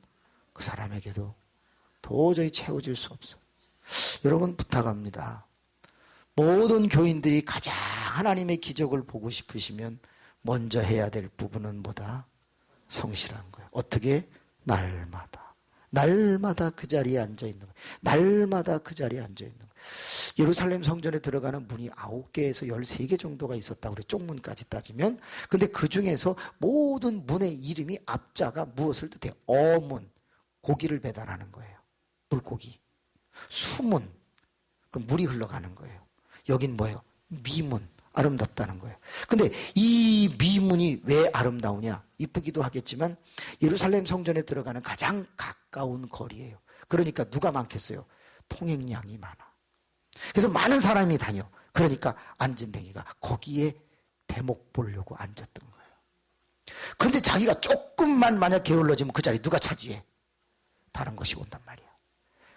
그 사람에게도 도저히 채워질 수 없어. 여러분 부탁합니다. 모든 교인들이 가장 하나님의 기적을 보고 싶으시면 먼저 해야 될 부분은 뭐다? 성실한 거예요. 어떻게? 날마다 그 자리에 앉아 있는 거예요. 날마다 그 자리에 앉아 있는 거예요. 예루살렘 성전에 들어가는 문이 9개에서 13개 정도가 있었다고 그래요. 쪽문까지 따지면. 근데 그 중에서 모든 문의 이름이 앞자가 무엇을 뜻해요? 어문, 고기를 배달하는 거예요. 물고기. 수문, 그 물이 흘러가는 거예요. 여긴 뭐예요? 미문, 아름답다는 거예요. 근데 이 미문이 왜 아름다우냐? 이쁘기도 하겠지만 예루살렘 성전에 들어가는 가장 가까운 거리예요. 그러니까 누가 많겠어요? 통행량이 많아. 그래서 많은 사람이 다녀. 그러니까 안진뱅이가 거기에 대목 보려고 앉았던 거예요. 근데 자기가 조금만 만약 게을러지면 그 자리 누가 차지해? 다른 것이 온단 말이야.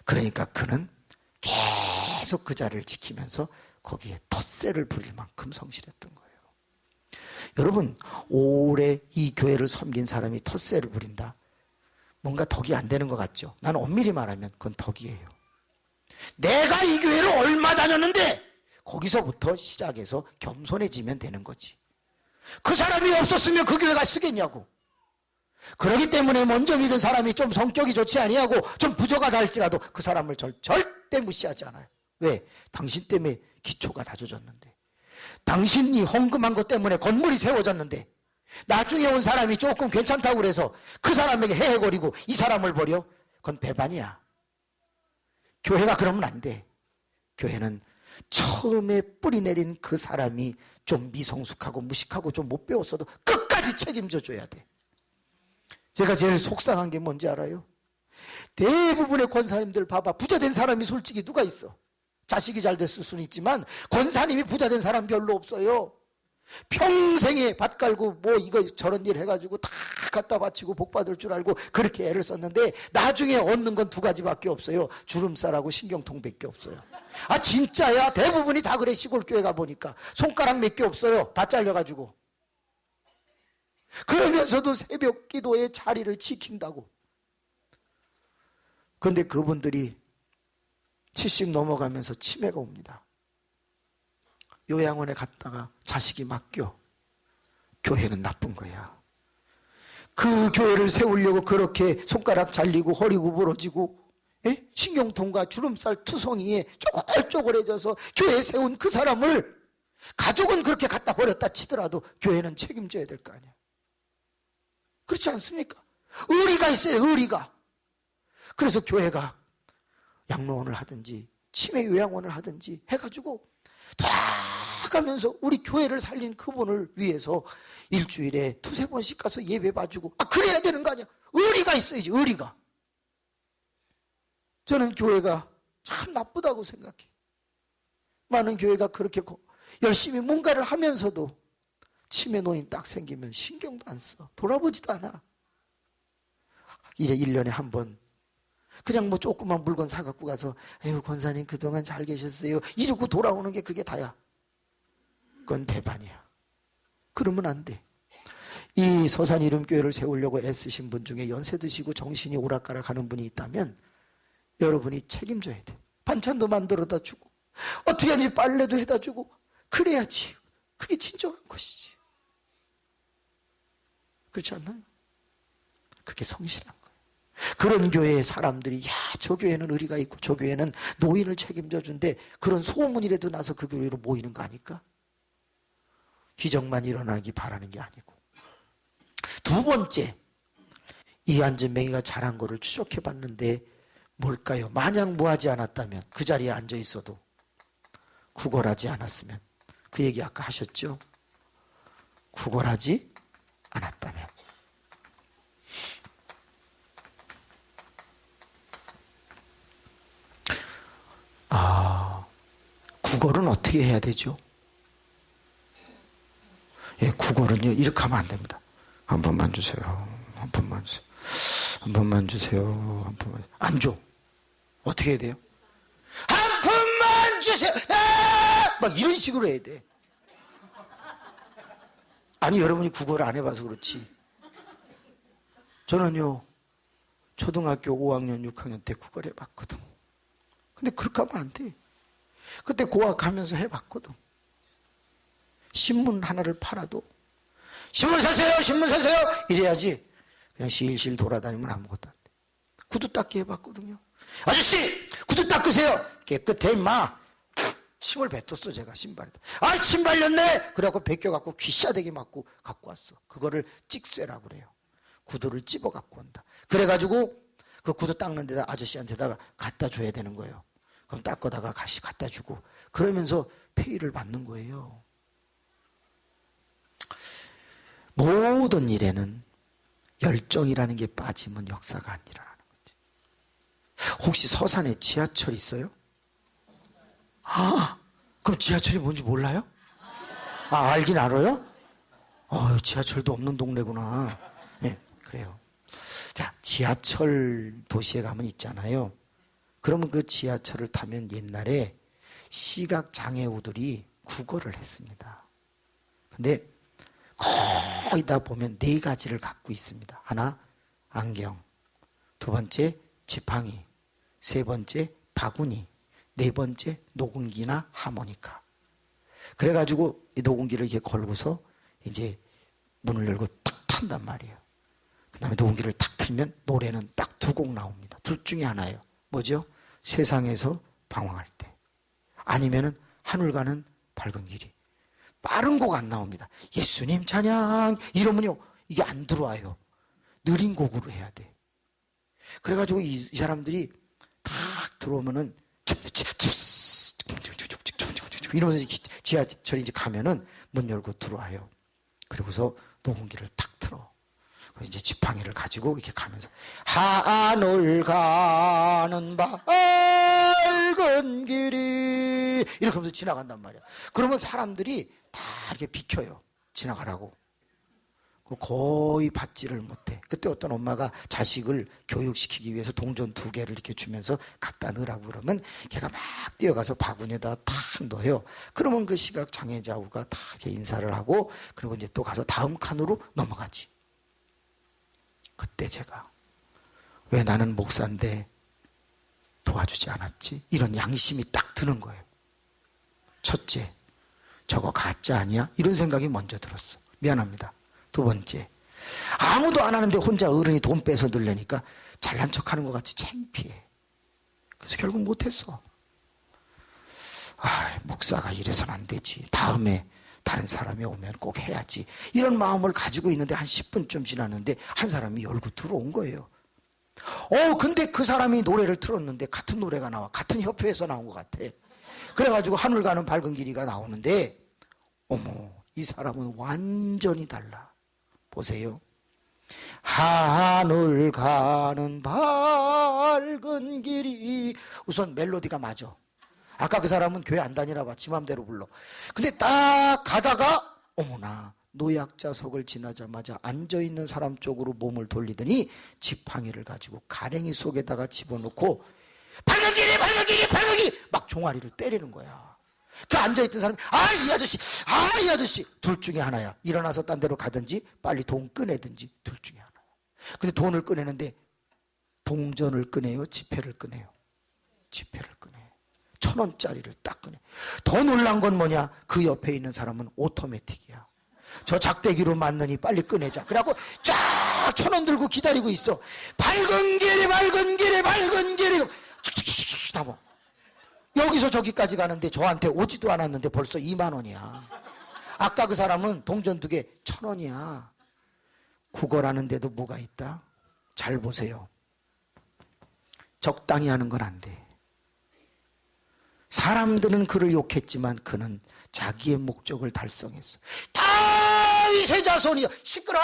그러니까 그는 계속 그 자리를 지키면서 거기에 덧새를 부릴 만큼 성실했던 거예요. 여러분, 오래 이 교회를 섬긴 사람이 덧새를 부린다? 뭔가 덕이 안 되는 것 같죠? 나는 엄밀히 말하면 그건 덕이에요. 내가 이 교회를 얼마 다녔는데 거기서부터 시작해서 겸손해지면 되는 거지. 그 사람이 없었으면 그 교회가 쓰겠냐고. 그렇기 때문에 먼저 믿은 사람이 좀 성격이 좋지 아니하고 좀 부족하다 할지라도 그 사람을 절대 무시하지 않아요. 왜? 당신 때문에 기초가 다져졌는데, 당신이 헌금한 것 때문에 건물이 세워졌는데, 나중에 온 사람이 조금 괜찮다고 그래서 그 사람에게 헤헤거리고 이 사람을 버려? 그건 배반이야. 교회가 그러면 안 돼. 교회는 처음에 뿌리 내린 그 사람이 좀 미성숙하고 무식하고 좀 못 배웠어도 끝까지 책임져 줘야 돼. 제가 제일 속상한 게 뭔지 알아요? 대부분의 권사님들 봐봐. 부자 된 사람이 솔직히 누가 있어? 자식이 잘 됐을 수는 있지만 권사님이 부자 된 사람 별로 없어요. 평생에 밭 갈고 뭐 이거 저런 일 해가지고 다 갖다 바치고 복 받을 줄 알고 그렇게 애를 썼는데 나중에 얻는 건 2가지밖에 없어요. 주름살하고 신경통밖에 없어요. 아 진짜야. 대부분이 다 그래. 시골교회 가보니까 손가락 몇 개 없어요. 다 잘려가지고. 그러면서도 새벽 기도의 자리를 지킨다고. 그런데 그분들이 70 넘어가면서 치매가 옵니다. 요양원에 갔다가 자식이 맡겨. 교회는 나쁜 거야. 그 교회를 세우려고 그렇게 손가락 잘리고 허리 구부러지고 신경통과 주름살 투성이에 쪼글쪼글해져서 교회 세운 그 사람을 가족은 그렇게 갖다 버렸다 치더라도 교회는 책임져야 될 거 아니야. 그렇지 않습니까? 의리가 있어요. 의리가. 그래서 교회가 양로원을 하든지 치매 요양원을 하든지 해가지고 돌아가면서 우리 교회를 살린 그분을 위해서 일주일에 2-3번씩 가서 예배 봐주고 그래야 되는 거 아니야. 의리가 있어야지. 의리가. 저는 교회가 참 나쁘다고 생각해. 많은 교회가 그렇게 열심히 뭔가를 하면서도 치매 노인 딱 생기면 신경도 안 써. 돌아보지도 않아. 이제 1년에 한 번 그냥 뭐 조그만 물건 사갖고 가서 에휴 권사님 그동안 잘 계셨어요 이러고 돌아오는 게 그게 다야. 그건 배반이야. 그러면 안 돼. 이 서산 이름교회를 세우려고 애쓰신 분 중에 연세 드시고 정신이 오락가락하는 분이 있다면 여러분이 책임져야 돼. 반찬도 만들어다 주고 어떻게 하는지 빨래도 해다 주고 그래야지. 그게 진정한 것이지. 그렇지 않나요? 그게 성실한 거예요. 그런 교회의 사람들이 저 교회는 의리가 있고 저 교회는 노인을 책임져 준대. 그런 소문이라도 나서 그 교회로 모이는 거 아닐까? 기적만 일어나기 바라는 게 아니고. 두 번째, 이 안진뱅이가 잘한 거를 추적해 봤는데 뭘까요? 마냥 뭐하지 않았다면, 그 자리에 앉아 있어도 구걸하지 않았으면, 그 얘기 아까 하셨죠? 구걸하지 않았다면. 구걸은 어떻게 해야 되죠? 구걸은요, 이렇게 하면 안 됩니다. 한 번만 주세요. 한 푼만 주세요. 한 푼만 주세요. 한 푼만. 안 줘. 어떻게 해야 돼요? 한 푼만 주세요. 막 이런 식으로 해야 돼. 아니, 여러분이 국어를 안 해봐서 그렇지. 저는요, 초등학교 5학년, 6학년 때 국어를 해봤거든. 근데 그렇게 하면 안 돼. 그때 고학하면서 해봤거든. 신문 하나를 팔아도 신문 사세요, 신문 사세요 이래야지. 그냥 실실 돌아다니면 아무것도 안 돼. 구두 닦기 해봤거든요. 아저씨 구두 닦으세요. 깨끗해 임마. 침을 뱉었어 제가 신발에다. 아 침 발렸네. 그래갖고 벗겨갖고 귀싸대기 맞고 갖고 왔어. 그거를 찍쇠라고 그래요. 구두를 찝어 갖고 온다. 그래가지고 그 구두 닦는 데다 아저씨한테다가 갖다 줘야 되는 거예요. 그럼 닦고다가 다시 갖다 주고 그러면서 페이를 받는 거예요. 모든 일에는 열정이라는 게 빠지면 역사가 안 일어나는 거지. 혹시 서산에 지하철 있어요? 아, 그럼 지하철이 뭔지 몰라요? 아, 알긴 알아요? 지하철도 없는 동네구나. 네, 그래요. 자, 지하철 도시에 가면 있잖아요. 그러면 그 지하철을 타면 옛날에 시각장애우들이 국어를 했습니다. 근데 거의 다 보면 네 가지를 갖고 있습니다. 하나, 안경. 두 번째, 지팡이. 세 번째, 바구니. 네 번째, 녹음기나 하모니카. 그래가지고 이 녹음기를 이렇게 걸고서 이제 문을 열고 탁 탄단 말이에요. 그 다음에 녹음기를 탁 틀면 노래는 딱 두 곡 나옵니다. 둘 중에 하나예요. 뭐죠? 세상에서 방황할 때. 아니면은 하늘 가는 밝은 길이. 빠른 곡 안 나옵니다. 예수님 찬양 이러면요 이게 안 들어와요. 느린 곡으로 해야 돼. 그래가지고 이 사람들이 탁 들어오면은 이러면서 지하철이 이제 가면은 문 열고 들어와요. 그리고서 녹음기를 탁 틀어. 이제 지팡이를 가지고 이렇게 가면서 하늘 가는 밝은 길이 이렇게 하면서 지나간단 말이야. 그러면 사람들이 다 이렇게 비켜요. 지나가라고. 거의 받지를 못해. 그때 어떤 엄마가 자식을 교육시키기 위해서 동전 2개를 이렇게 주면서 갖다 넣으라고 그러면 걔가 막 뛰어가서 바구니에다 탁 넣어요. 그러면 그 시각장애자우가 다 이렇게 인사를 하고 그리고 이제 또 가서 다음 칸으로 넘어가지. 그때 제가 왜 나는 목사인데 도와주지 않았지? 이런 양심이 딱 드는 거예요. 첫째, 저거 가짜 아니야? 이런 생각이 먼저 들었어. 미안합니다. 두 번째, 아무도 안 하는데 혼자 어른이 돈 빼서 넣으려니까 잘난 척하는 것 같이 창피해. 그래서 결국 못했어. 목사가 이래서는 안 되지. 다음에 다른 사람이 오면 꼭 해야지. 이런 마음을 가지고 있는데 한 10분쯤 지났는데 한 사람이 열고 들어온 거예요. 근데 그 사람이 노래를 틀었는데 같은 노래가 나와. 같은 협회에서 나온 것 같아. 그래가지고 하늘 가는 밝은 길이가 나오는데 어머, 이 사람은 완전히 달라. 보세요. 하늘 가는 밝은 길이 우선 멜로디가 맞아. 아까 그 사람은 교회 안 다니나 봐. 지 맘대로 불러. 근데 딱 가다가 어머나 노약자석을 지나자마자 앉아있는 사람 쪽으로 몸을 돌리더니 지팡이를 가지고 가랭이 속에다가 집어넣고 밝은 길이 밝은 길이 밝은 길이 막 종아리를 때리는 거야. 그 앉아있던 사람이 이 아저씨 둘 중에 하나야. 일어나서 딴 데로 가든지 빨리 돈 꺼내든지 둘 중에 하나야. 근데 돈을 꺼내는데 동전을 꺼내요? 지폐를 꺼내요? 지폐를 꺼내. 1,000원짜리를 딱 꺼내. 더 놀란 건 뭐냐? 그 옆에 있는 사람은 오토매틱이야. 저 작대기로 맞느니 빨리 꺼내자. 그래갖고 쫙 1,000원 들고 기다리고 있어. 밝은 길이 밝은 길이 밝은 길이 다 뭐. 여기서 저기까지 가는데 저한테 오지도 않았는데 벌써 2만 원이야. 아까 그 사람은 동전 2개 1,000원이야. 국어라는 데도 뭐가 있다? 잘 보세요. 적당히 하는 건 안 돼. 사람들은 그를 욕했지만 그는 자기의 목적을 달성했어. 다윗의 자손이여 시끄러!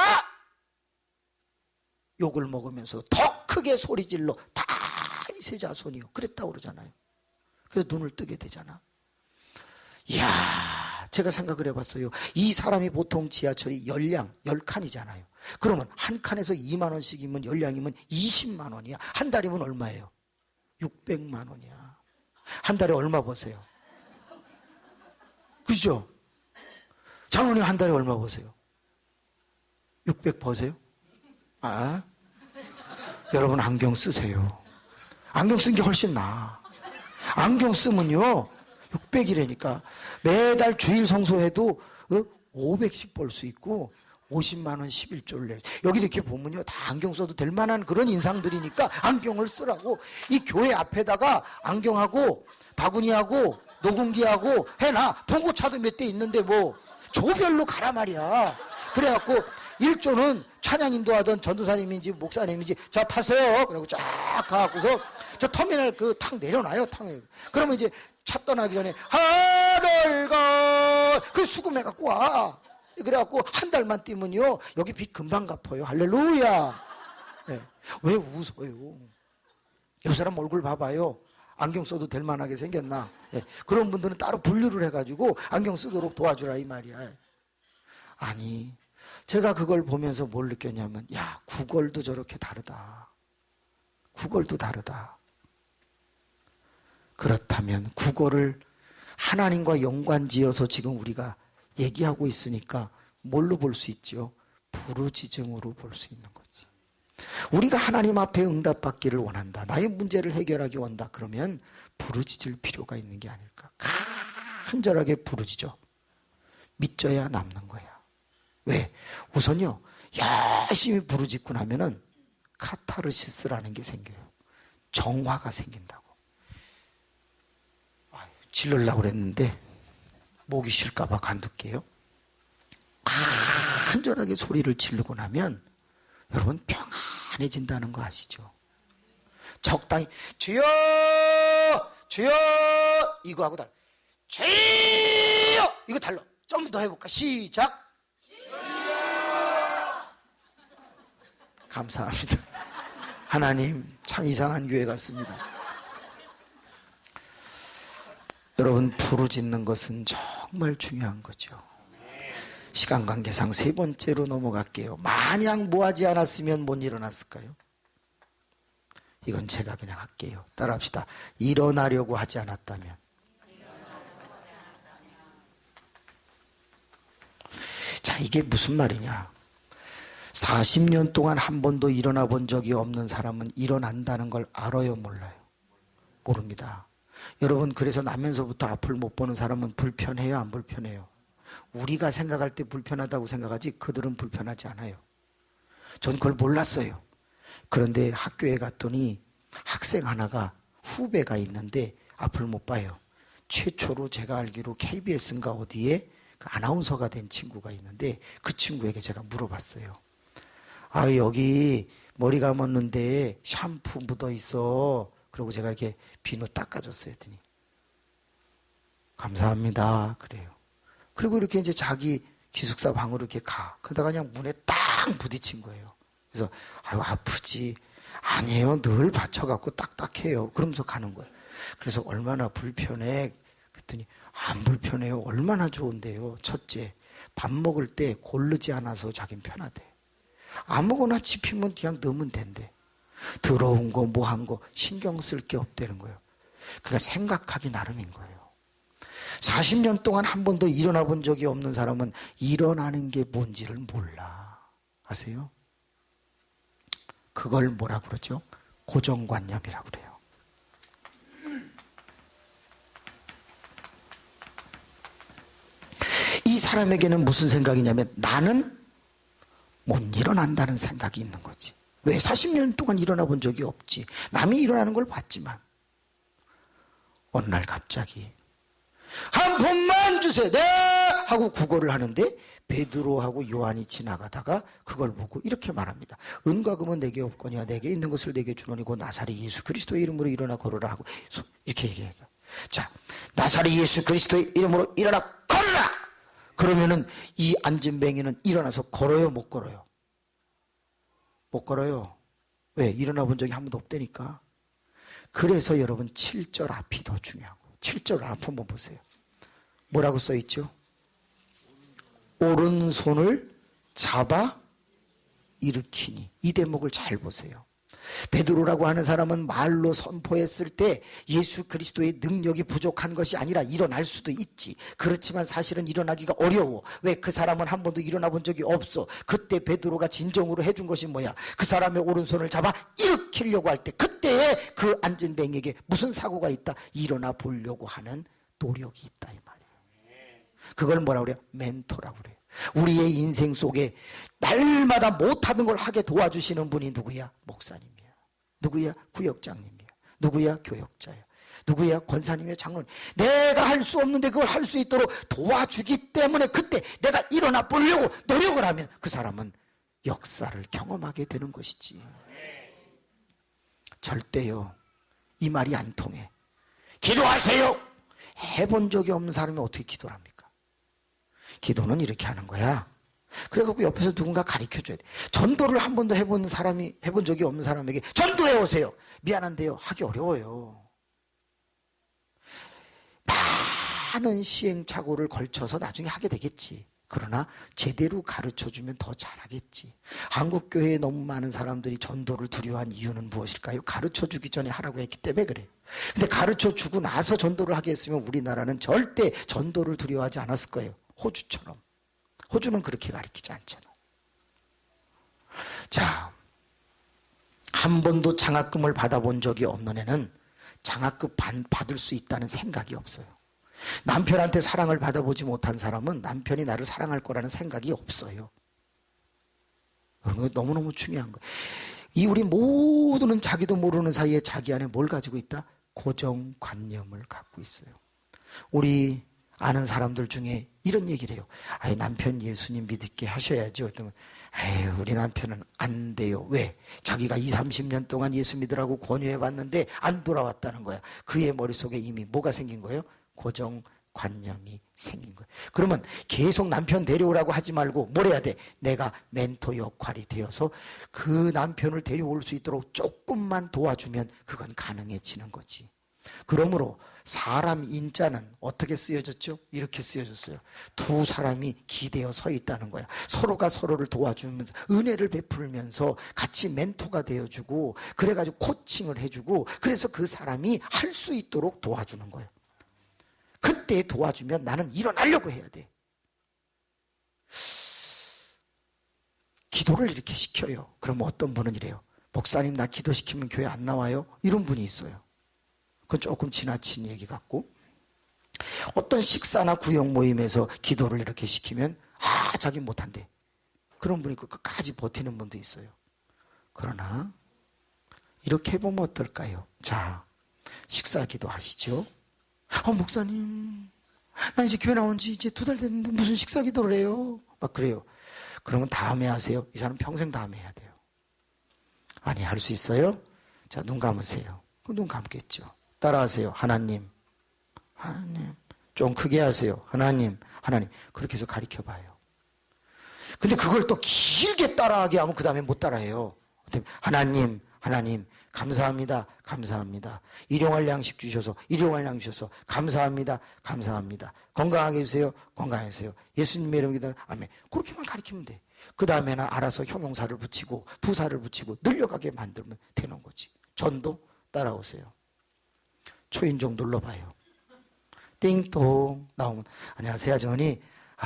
욕을 먹으면서 더 크게 소리질러 다윗의 자손이여 그랬다고 그러잖아요. 그래서 눈을 뜨게 되잖아. 이야, 제가 생각을 해봤어요. 이 사람이 보통 지하철이 열량 10칸이잖아요. 그러면 한 칸에서 2만 원씩이면 열량이면 20만 원이야. 한 달이면 얼마예요? 600만 원이야. 한 달에 얼마 버세요? 그죠? 장로님 한 달에 얼마 버세요? 600 버세요? 아, 여러분 안경 쓰세요. 안경 쓴 게 훨씬 나아. 안경 쓰면요 600이라니까 매달 주일 성소해도 500씩 벌 수 있고 50만 원 11조를 내. 여기 이렇게 보면요 다 안경 써도 될 만한 그런 인상들이니까 안경을 쓰라고. 이 교회 앞에다가 안경하고 바구니하고 녹음기하고 해놔. 봉고차도 몇 대 있는데 뭐 조별로 가라 말이야. 그래갖고 1조는 찬양 인도하던 전도사님인지 목사님인지 자 타세요. 그리고 쫙 가갖고서 저 터미널 그 탁 내려놔요. 탁. 그러면 이제 차 떠나기 전에 하늘가 그 수금해갖고 와. 그래갖고 한 달만 뛰면요 여기 빚 금방 갚아요. 할렐루야. 네. 왜 웃어요? 이 사람 얼굴 봐봐요. 안경 써도 될 만하게 생겼나? 네. 그런 분들은 따로 분류를 해가지고 안경 쓰도록 도와주라 이 말이야. 아니 제가 그걸 보면서 뭘 느꼈냐면 야 구걸도 저렇게 다르다. 구걸도 다르다. 그렇다면 구걸을 하나님과 연관지어서 지금 우리가 얘기하고 있으니까 뭘로 볼 수 있죠? 부르짖음으로 볼 수 있는 거지. 우리가 하나님 앞에 응답받기를 원한다. 나의 문제를 해결하기 원한다. 그러면 부르짖을 필요가 있는 게 아닐까. 간절하게 부르짖어. 믿져야 남는 거야. 왜? 우선요 열심히 부르짖고 나면은 카타르시스라는 게 생겨요. 정화가 생긴다고. 질르려고 그랬는데 목이 쉴까봐 간둘게요. 간절하게 소리를 지르고 나면 여러분 평안해진다는 거 아시죠? 적당히 주여 주여 이거 하고 달라. 주여 이거 달라. 좀 더 해볼까? 시작. 감사합니다. 하나님 참 이상한 교회 같습니다. 여러분 부르짖는 것은 정말 중요한 거죠. 시간 관계상 세 번째로 넘어갈게요. 만약 뭐하지 않았으면 못 일어났을까요? 이건 제가 그냥 할게요. 따라합시다. 일어나려고 하지 않았다면. 자, 이게 무슨 말이냐? 40년 동안 한 번도 일어나 본 적이 없는 사람은 일어난다는 걸 알아요, 몰라요? 모릅니다. 여러분 그래서 나면서부터 앞을 못 보는 사람은 불편해요, 안 불편해요? 우리가 생각할 때 불편하다고 생각하지 그들은 불편하지 않아요. 전 그걸 몰랐어요. 그런데 학교에 갔더니 학생 하나가 후배가 있는데 앞을 못 봐요. 최초로 제가 알기로 KBS인가 어디에 그 아나운서가 된 친구가 있는데 그 친구에게 제가 물어봤어요. 아 여기 머리 감았는데 샴푸 묻어 있어. 그리고 제가 이렇게 비누 닦아줬어요. 했더니 감사합니다. 그래요. 그리고 이렇게 이제 자기 기숙사 방으로 이렇게 가. 그러다가 그냥 문에 딱 부딪힌 거예요. 그래서 아유 아프지. 아니에요. 늘 받쳐갖고 딱딱해요. 그러면서 가는 거예요. 그래서 얼마나 불편해. 그랬더니 안 불편해요. 얼마나 좋은데요. 첫째, 밥 먹을 때 고르지 않아서 자긴 편하대. 아무거나 집히면 그냥 넣으면 된대. 더러운 거 뭐 한 거 신경 쓸 게 없다는 거예요. 그러니까 생각하기 나름인 거예요. 40년 동안 한 번도 일어나 본 적이 없는 사람은 일어나는 게 뭔지를 몰라. 아세요? 그걸 뭐라 그러죠? 고정관념이라고 그래요. 이 사람에게는 무슨 생각이냐면 나는 못 일어난다는 생각이 있는 거지. 왜? 40년 동안 일어나 본 적이 없지. 남이 일어나는 걸 봤지만 어느 날 갑자기 한 푼만 주세요. 네! 하고 구걸을 하는데 베드로하고 요한이 지나가다가 그걸 보고 이렇게 말합니다. 은과 금은 내게 없거니와 내게 있는 것을 내게 주노니 곧 나사렛 예수 그리스도의 이름으로 일어나 걸어라 하고 이렇게 얘기해요. 자, 나사렛 예수 그리스도의 이름으로 일어나 걸어라! 그러면은 이 앉은 뱅이는 일어나서 걸어요, 못 걸어요? 못 걸어요. 왜? 일어나 본 적이 한 번도 없다니까. 그래서 여러분 7절 앞이 더 중요하고 7절 앞 한번 보세요. 뭐라고 써있죠? 오른손을 잡아 일으키니. 이 대목을 잘 보세요. 베드로라고 하는 사람은 말로 선포했을 때 예수 그리스도의 능력이 부족한 것이 아니라 일어날 수도 있지. 그렇지만 사실은 일어나기가 어려워. 왜? 그 사람은 한 번도 일어나 본 적이 없어. 그때 베드로가 진정으로 해준 것이 뭐야? 그 사람의 오른손을 잡아 일으키려고 할 때, 그때에 그 앉은 뱅에게 무슨 사고가 있다? 일어나 보려고 하는 노력이 있다, 이 말이에요. 그걸 뭐라고 그래요? 멘토라고 그래요. 우리의 인생 속에 날마다 못하는 걸 하게 도와주시는 분이 누구야? 목사님이야. 누구야? 구역장님이야. 누구야? 교역자야. 누구야? 권사님이야. 장로님. 내가 할 수 없는데 그걸 할 수 있도록 도와주기 때문에 그때 내가 일어나 보려고 노력을 하면 그 사람은 역사를 경험하게 되는 것이지. 절대요, 이 말이 안 통해. 기도하세요. 해본 적이 없는 사람이 어떻게 기도를 합니까? 기도는 이렇게 하는 거야. 그래갖고 옆에서 누군가 가르쳐줘야 돼. 전도를 한 번도 해본 적이 없는 사람에게 전도해 오세요. 미안한데요, 하기 어려워요. 많은 시행착오를 걸쳐서 나중에 하게 되겠지. 그러나 제대로 가르쳐주면 더 잘하겠지. 한국교회에 너무 많은 사람들이 전도를 두려워한 이유는 무엇일까요? 가르쳐주기 전에 하라고 했기 때문에 그래요. 근데 가르쳐주고 나서 전도를 하게 했으면 우리나라는 절대 전도를 두려워하지 않았을 거예요. 호주처럼. 호주는 그렇게 가르치지 않잖아. 자, 한 번도 장학금을 받아본 적이 없는 애는 장학금 받을 수 있다는 생각이 없어요. 남편한테 사랑을 받아보지 못한 사람은 남편이 나를 사랑할 거라는 생각이 없어요. 너무너무 중요한 거예요. 이 우리 모두는 자기도 모르는 사이에 자기 안에 뭘 가지고 있다? 고정관념을 갖고 있어요. 우리 아는 사람들 중에 이런 얘기를 해요. 아이, 남편 예수님 믿게 하셔야죠. 그러면 아유, 우리 남편은 안 돼요. 왜? 자기가 20, 30년 동안 예수 믿으라고 권유해 봤는데 안 돌아왔다는 거야. 그의 머릿속에 이미 뭐가 생긴 거예요? 고정관념이 생긴 거예요. 그러면 계속 남편 데려오라고 하지 말고 뭘 해야 돼? 내가 멘토 역할이 되어서 그 남편을 데려올 수 있도록 조금만 도와주면 그건 가능해지는 거지. 그러므로 사람 인자는 어떻게 쓰여졌죠? 이렇게 쓰여졌어요. 두 사람이 기대어 서 있다는 거야. 서로가 서로를 도와주면서 은혜를 베풀면서 같이 멘토가 되어주고, 그래가지고 코칭을 해주고, 그래서 그 사람이 할 수 있도록 도와주는 거예요. 그때 도와주면 나는 일어나려고 해야 돼. 기도를 이렇게 시켜요. 그러면 어떤 분은 이래요. 목사님, 나 기도시키면 교회 안 나와요? 이런 분이 있어요. 그건 조금 지나친 얘기 같고, 어떤 식사나 구역 모임에서 기도를 이렇게 시키면 자기 못한대. 그런 분이 있고 끝까지 버티는 분도 있어요. 그러나 이렇게 해보면 어떨까요? 자, 식사 기도하시죠. 목사님, 나 이제 교회 나온 지 이제 2달 됐는데 무슨 식사 기도를 해요? 막 그래요. 그러면 다음에 하세요. 이 사람 평생 다음에 해야 돼요. 아니, 할 수 있어요? 자, 눈 감으세요. 그럼 눈 감겠죠. 따라하세요. 하나님, 하나님. 좀 크게 하세요. 하나님, 하나님. 그렇게 해서 가르쳐봐요. 근데 그걸 또 길게 따라하게 하면 그 다음에 못 따라해요. 하나님, 하나님, 감사합니다, 감사합니다. 일용할 양식 주셔서, 일용할 양식 주셔서 감사합니다, 감사합니다. 건강하게 해주세요, 건강하게 해주세요. 예수님의 이름으로 아멘. 그렇게만 가르치면 돼. 그 다음에는 알아서 형용사를 붙이고 부사를 붙이고 늘려가게 만들면 되는 거지. 전도 따라오세요. 초인종 눌러봐요. 띵동 나오면 안녕하세요 아주머니,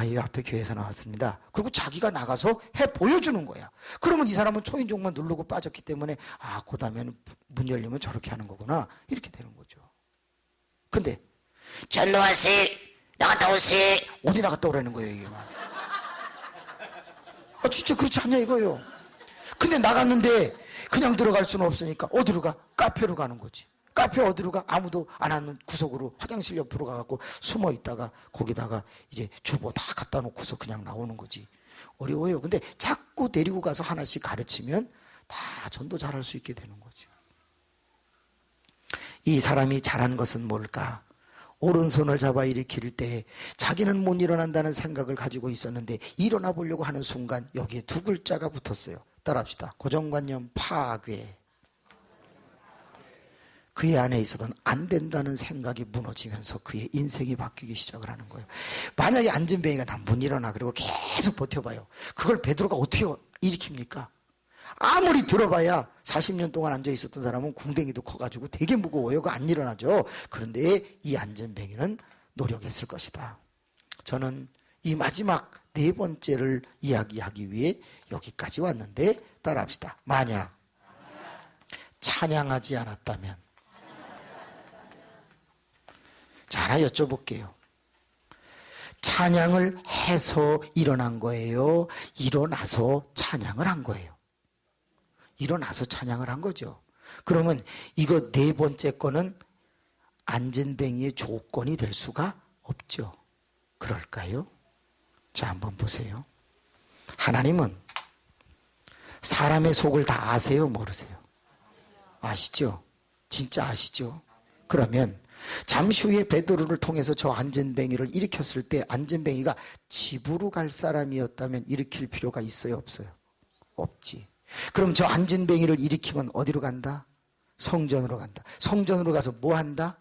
이 앞에 교회에서 나왔습니다. 그리고 자기가 나가서 해 보여주는 거야. 그러면 이 사람은 초인종만 누르고 빠졌기 때문에 그 다음에는 문 열리면 저렇게 하는 거구나, 이렇게 되는 거죠. 근데 전노하세, 나갔다 오세, 어디 나갔다 오라는 거예요 이게. 진짜 그렇지 않냐 이거예요. 근데 나갔는데 그냥 들어갈 수는 없으니까 어디로 가? 카페로 가는 거지. 카페 어디로 가? 아무도 안 하는 구석으로, 화장실 옆으로 가갖고 숨어 있다가 거기다가 이제 주보 다 갖다 놓고서 그냥 나오는 거지. 어려워요. 근데 자꾸 데리고 가서 하나씩 가르치면 다 전도 잘할 수 있게 되는 거죠. 이 사람이 잘한 것은 뭘까? 오른손을 잡아 일으킬 때 자기는 못 일어난다는 생각을 가지고 있었는데 일어나 보려고 하는 순간 여기에 두 글자가 붙었어요. 따라합시다. 고정관념 파괴. 그의 안에 있어던 안 된다는 생각이 무너지면서 그의 인생이 바뀌기 시작을 하는 거예요. 만약에 안진뱅이가 난 못 일어나 그리고 계속 버텨봐요. 그걸 베드로가 어떻게 일으킵니까? 아무리 들어봐야 40년 동안 앉아 있었던 사람은 궁뎅이도 커가지고 되게 무거워요. 그거 안 일어나죠. 그런데 이 안진뱅이는 노력했을 것이다. 저는 이 마지막 네 번째를 이야기하기 위해 여기까지 왔는데 따라합시다. 만약 찬양하지 않았다면. 자, 하나 여쭤볼게요. 찬양을 해서 일어난 거예요? 일어나서 찬양을 한 거예요? 일어나서 찬양을 한 거죠. 그러면 이거 네 번째 거는 안진뱅이의 조건이 될 수가 없죠. 그럴까요? 자, 한번 보세요. 하나님은 사람의 속을 다 아세요? 모르세요? 아시죠? 진짜 아시죠? 그러면 잠시 후에 베드로를 통해서 저 안진뱅이를 일으켰을 때 안진뱅이가 집으로 갈 사람이었다면 일으킬 필요가 있어요? 없어요? 없지. 그럼 저 안진뱅이를 일으키면 어디로 간다? 성전으로 간다. 성전으로 가서 뭐 한다?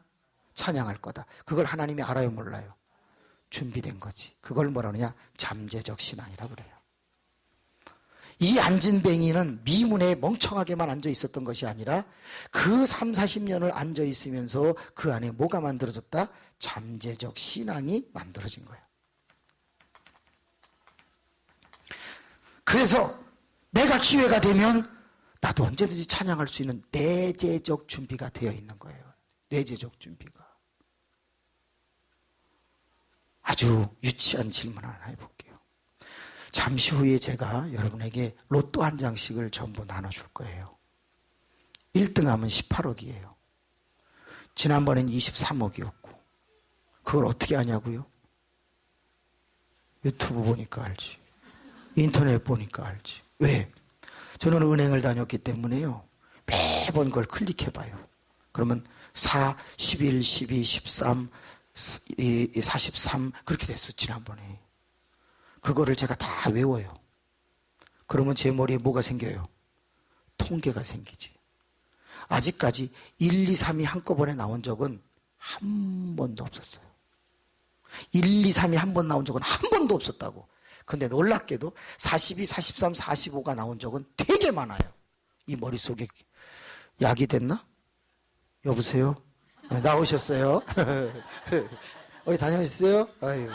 찬양할 거다. 그걸 하나님이 알아요? 몰라요? 준비된 거지. 그걸 뭐라 그러냐? 잠재적 신앙이라고 그래요. 이 안진뱅이는 미문에 멍청하게만 앉아 있었던 것이 아니라 그 3, 40년을 앉아 있으면서 그 안에 뭐가 만들어졌다? 잠재적 신앙이 만들어진 거예요. 그래서 내가 기회가 되면 나도 언제든지 찬양할 수 있는 내재적 준비가 되어 있는 거예요. 내재적 준비가. 아주 유치한 질문 하나 해볼게요. 잠시 후에 제가 여러분에게 로또 한 장씩을 전부 나눠줄 거예요. 1등하면 18억이에요. 지난번엔 23억이었고 그걸 어떻게 아냐고요? 유튜브 보니까 알지. 인터넷 보니까 알지. 왜? 저는 은행을 다녔기 때문에요. 매번 그걸 클릭해봐요. 그러면 4, 11, 12, 13, 43 그렇게 됐어 지난번에. 그거를 제가 다 외워요. 그러면 제 머리에 뭐가 생겨요? 통계가 생기지. 아직까지 1, 2, 3이 한꺼번에 나온 적은 한 번도 없었어요. 1, 2, 3이 한 번 나온 적은 한 번도 없었다고. 근데 놀랍게도 42, 43, 45가 나온 적은 되게 많아요. 이 머릿속에 약이 됐나? 여보세요? 나오셨어요? 어디 다녀오셨어요? 아이고.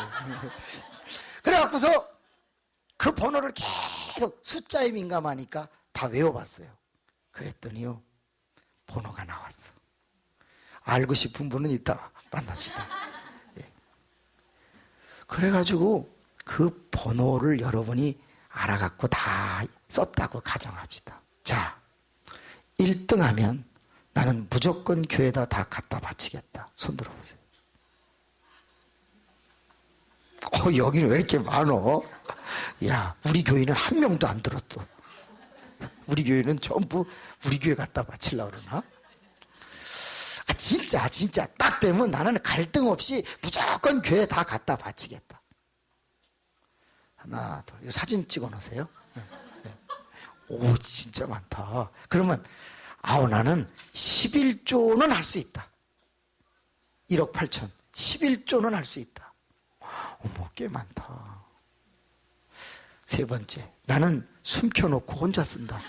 그래갖고서 그 번호를 계속 숫자에 민감하니까 다 외워봤어요. 그랬더니요, 번호가 나왔어. 알고 싶은 분은 이따 만납시다. 예. 그래가지고 그 번호를 여러분이 알아갖고 다 썼다고 가정합시다. 자, 1등 하면 나는 무조건 교회에다 다 갖다 바치겠다. 손 들어보세요. 여기는 왜 이렇게 많어? 야, 우리 교회는 한 명도 안 들었어. 우리 교회는 전부 우리 교회 갖다 바치려고 그러나? 진짜 딱 되면 나는 갈등 없이 무조건 교회 다 갖다 바치겠다. 하나, 둘, 이거 사진 찍어 놓으세요. 오, 진짜 많다. 그러면 나는 11조는 할 수 있다. 1억 8천 11조는 할 수 있다. 어머, 꽤 많다. 세 번째, 나는 숨겨놓고 혼자 쓴다.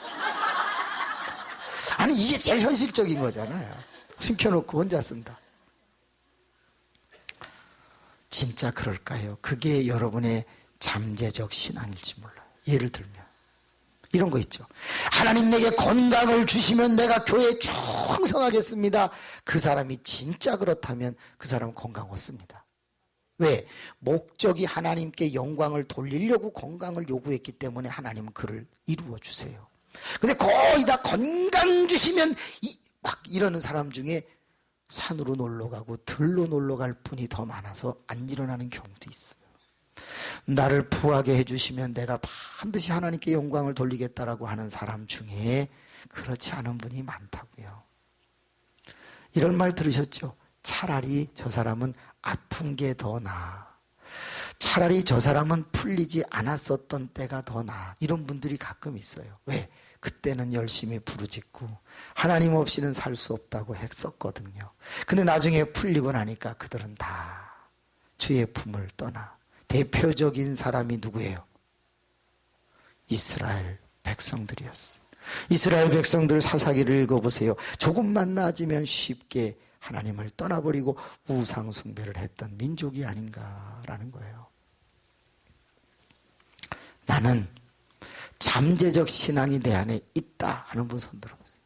아니, 이게 제일 현실적인 거잖아요. 숨겨놓고 혼자 쓴다. 진짜 그럴까요? 그게 여러분의 잠재적 신앙일지 몰라요. 예를 들면 이런 거 있죠. 하나님 내게 건강을 주시면 내가 교회에 충성하겠습니다. 그 사람이 진짜 그렇다면 그 사람은 건강 얻습니다. 왜? 목적이 하나님께 영광을 돌리려고 건강을 요구했기 때문에 하나님은 그를 이루어 주세요. 근데 거의 다 건강 주시면 막 이러는 사람 중에 산으로 놀러 가고 들로 놀러 갈 분이 더 많아서 안 일어나는 경우도 있어요. 나를 부하게 해주시면 내가 반드시 하나님께 영광을 돌리겠다라고 하는 사람 중에 그렇지 않은 분이 많다고요. 이런 말 들으셨죠? 차라리 저 사람은 아픈 게 더 나아. 차라리 저 사람은 풀리지 않았었던 때가 더 나아. 이런 분들이 가끔 있어요. 왜? 그때는 열심히 부르짖고 하나님 없이는 살 수 없다고 했었거든요. 근데 나중에 풀리고 나니까 그들은 다 주의 품을 떠나. 대표적인 사람이 누구예요? 이스라엘 백성들이었어요. 이스라엘 백성들 사사기를 읽어보세요. 조금만 나아지면 쉽게 하나님을 떠나버리고 우상 숭배를 했던 민족이 아닌가라는 거예요. 나는 잠재적 신앙이 내 안에 있다 하는 분 손 들어보세요.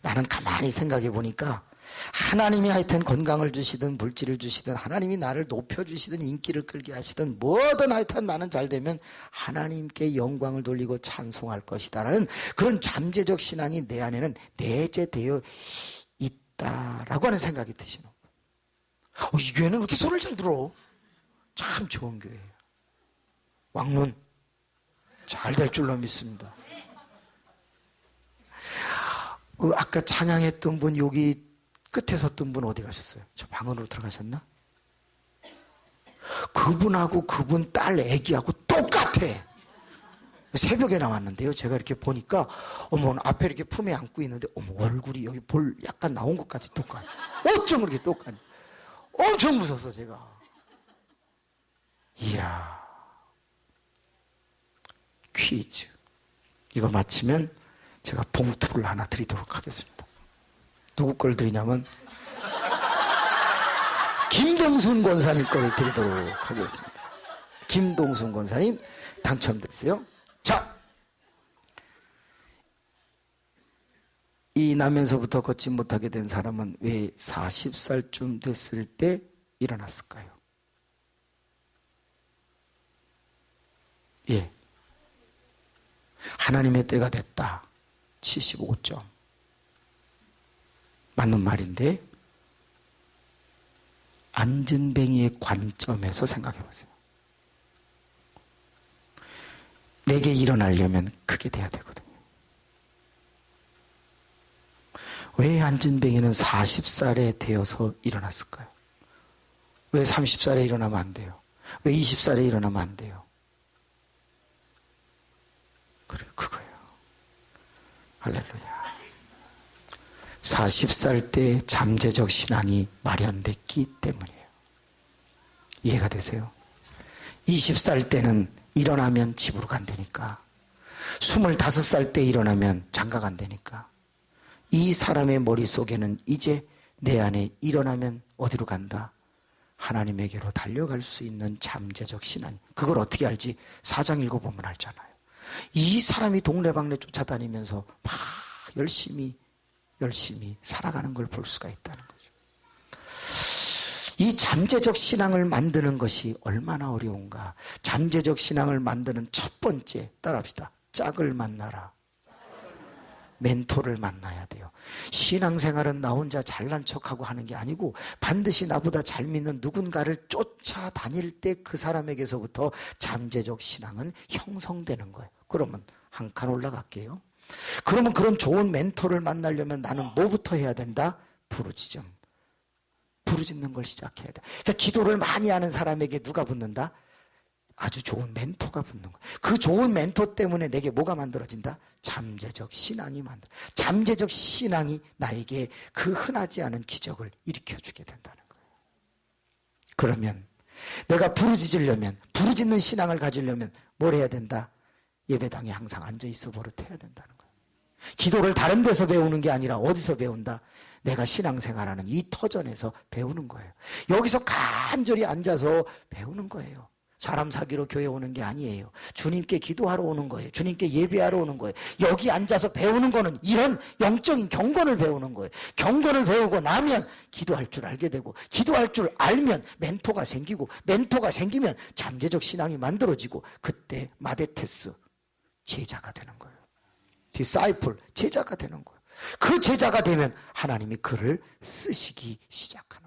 나는 가만히 생각해 보니까 하나님이 하여튼 건강을 주시든 물질을 주시든 하나님이 나를 높여주시든 인기를 끌게 하시든 뭐든 하여튼 나는 잘 되면 하나님께 영광을 돌리고 찬송할 것이다라는 그런 잠재적 신앙이 내 안에는 내재되어 있다라고 하는 생각이 드시는 거예요. 이 교회는 왜 이렇게 손을 잘 들어? 참 좋은 교회예요. 왕론 잘 될 줄로 믿습니다. 아까 찬양했던 분 여기 끝에 섰던 분 어디 가셨어요? 저 방언으로 들어가셨나? 그분하고 그분 딸 애기하고 똑같아. 새벽에 나왔는데요. 제가 이렇게 보니까 어머 앞에 이렇게 품에 안고 있는데 어머 얼굴이 여기 볼 약간 나온 것까지 똑같아. 어쩜 그렇게 똑같냐. 엄청 무서웠어 제가. 이야. 퀴즈. 이거 마치면 제가 봉투를 하나 드리도록 하겠습니다. 누구 걸 드리냐면 김동순 권사님 걸 드리도록 하겠습니다. 김동순 권사님 당첨됐어요. 자, 이 나면서부터 걷지 못하게 된 사람은 왜 40살쯤 됐을 때 일어났을까요? 예, 하나님의 때가 됐다. 75점. 맞는 말인데 안전뱅이의 관점에서 생각해 보세요. 내게 일어나려면 그게 돼야 되거든요. 왜 안전뱅이는 40살에 되어서 일어났을까요? 왜 30살에 일어나면 안 돼요? 왜 20살에 일어나면 안 돼요? 그래, 그거예요. 할렐루야. 40살 때 잠재적 신앙이 마련됐기 때문이에요. 이해가 되세요? 20살 때는 일어나면 집으로 간다니까. 25살 때 일어나면 장가 간다니까. 이 사람의 머릿속에는 이제 내 안에 일어나면 어디로 간다? 하나님에게로 달려갈 수 있는 잠재적 신앙. 그걸 어떻게 알지? 4장 읽어보면 알잖아요. 이 사람이 동네방네 쫓아다니면서 막 열심히 살아가는 걸 볼 수가 있다는 거죠. 이 잠재적 신앙을 만드는 것이 얼마나 어려운가. 잠재적 신앙을 만드는 첫 번째, 따라합시다. 짝을 만나라. 멘토를 만나야 돼요. 신앙생활은 나 혼자 잘난 척하고 하는 게 아니고 반드시 나보다 잘 믿는 누군가를 쫓아다닐 때 그 사람에게서부터 잠재적 신앙은 형성되는 거예요. 그러면 한 칸 올라갈게요. 그러면 그런 좋은 멘토를 만나려면 나는 뭐부터 해야 된다? 부르짖음. 부르짖는 걸 시작해야 돼. 그러니까 기도를 많이 하는 사람에게 누가 붙는다? 아주 좋은 멘토가 붙는 거야. 그 좋은 멘토 때문에 내게 뭐가 만들어진다? 잠재적 신앙이 만들어. 잠재적 신앙이 나에게 그 흔하지 않은 기적을 일으켜주게 된다는 거예요. 그러면 내가 부르짖으려면, 부르짖는 신앙을 가지려면 뭘 해야 된다? 예배당에 항상 앉아있어 버릇해야 된다는 거예요. 기도를 다른 데서 배우는 게 아니라 어디서 배운다? 내가 신앙생활하는 이 터전에서 배우는 거예요. 여기서 간절히 앉아서 배우는 거예요. 사람 사귀러 교회 오는 게 아니에요. 주님께 기도하러 오는 거예요. 주님께 예배하러 오는 거예요. 여기 앉아서 배우는 거는 이런 영적인 경건을 배우는 거예요. 경건을 배우고 나면 기도할 줄 알게 되고, 기도할 줄 알면 멘토가 생기고, 멘토가 생기면 잠재적 신앙이 만들어지고, 그때 마데테스 제자가 되는 거예요. 디사이플 제자가 되는 거예요. 그 제자가 되면 하나님이 그를 쓰시기 시작하는 거예요.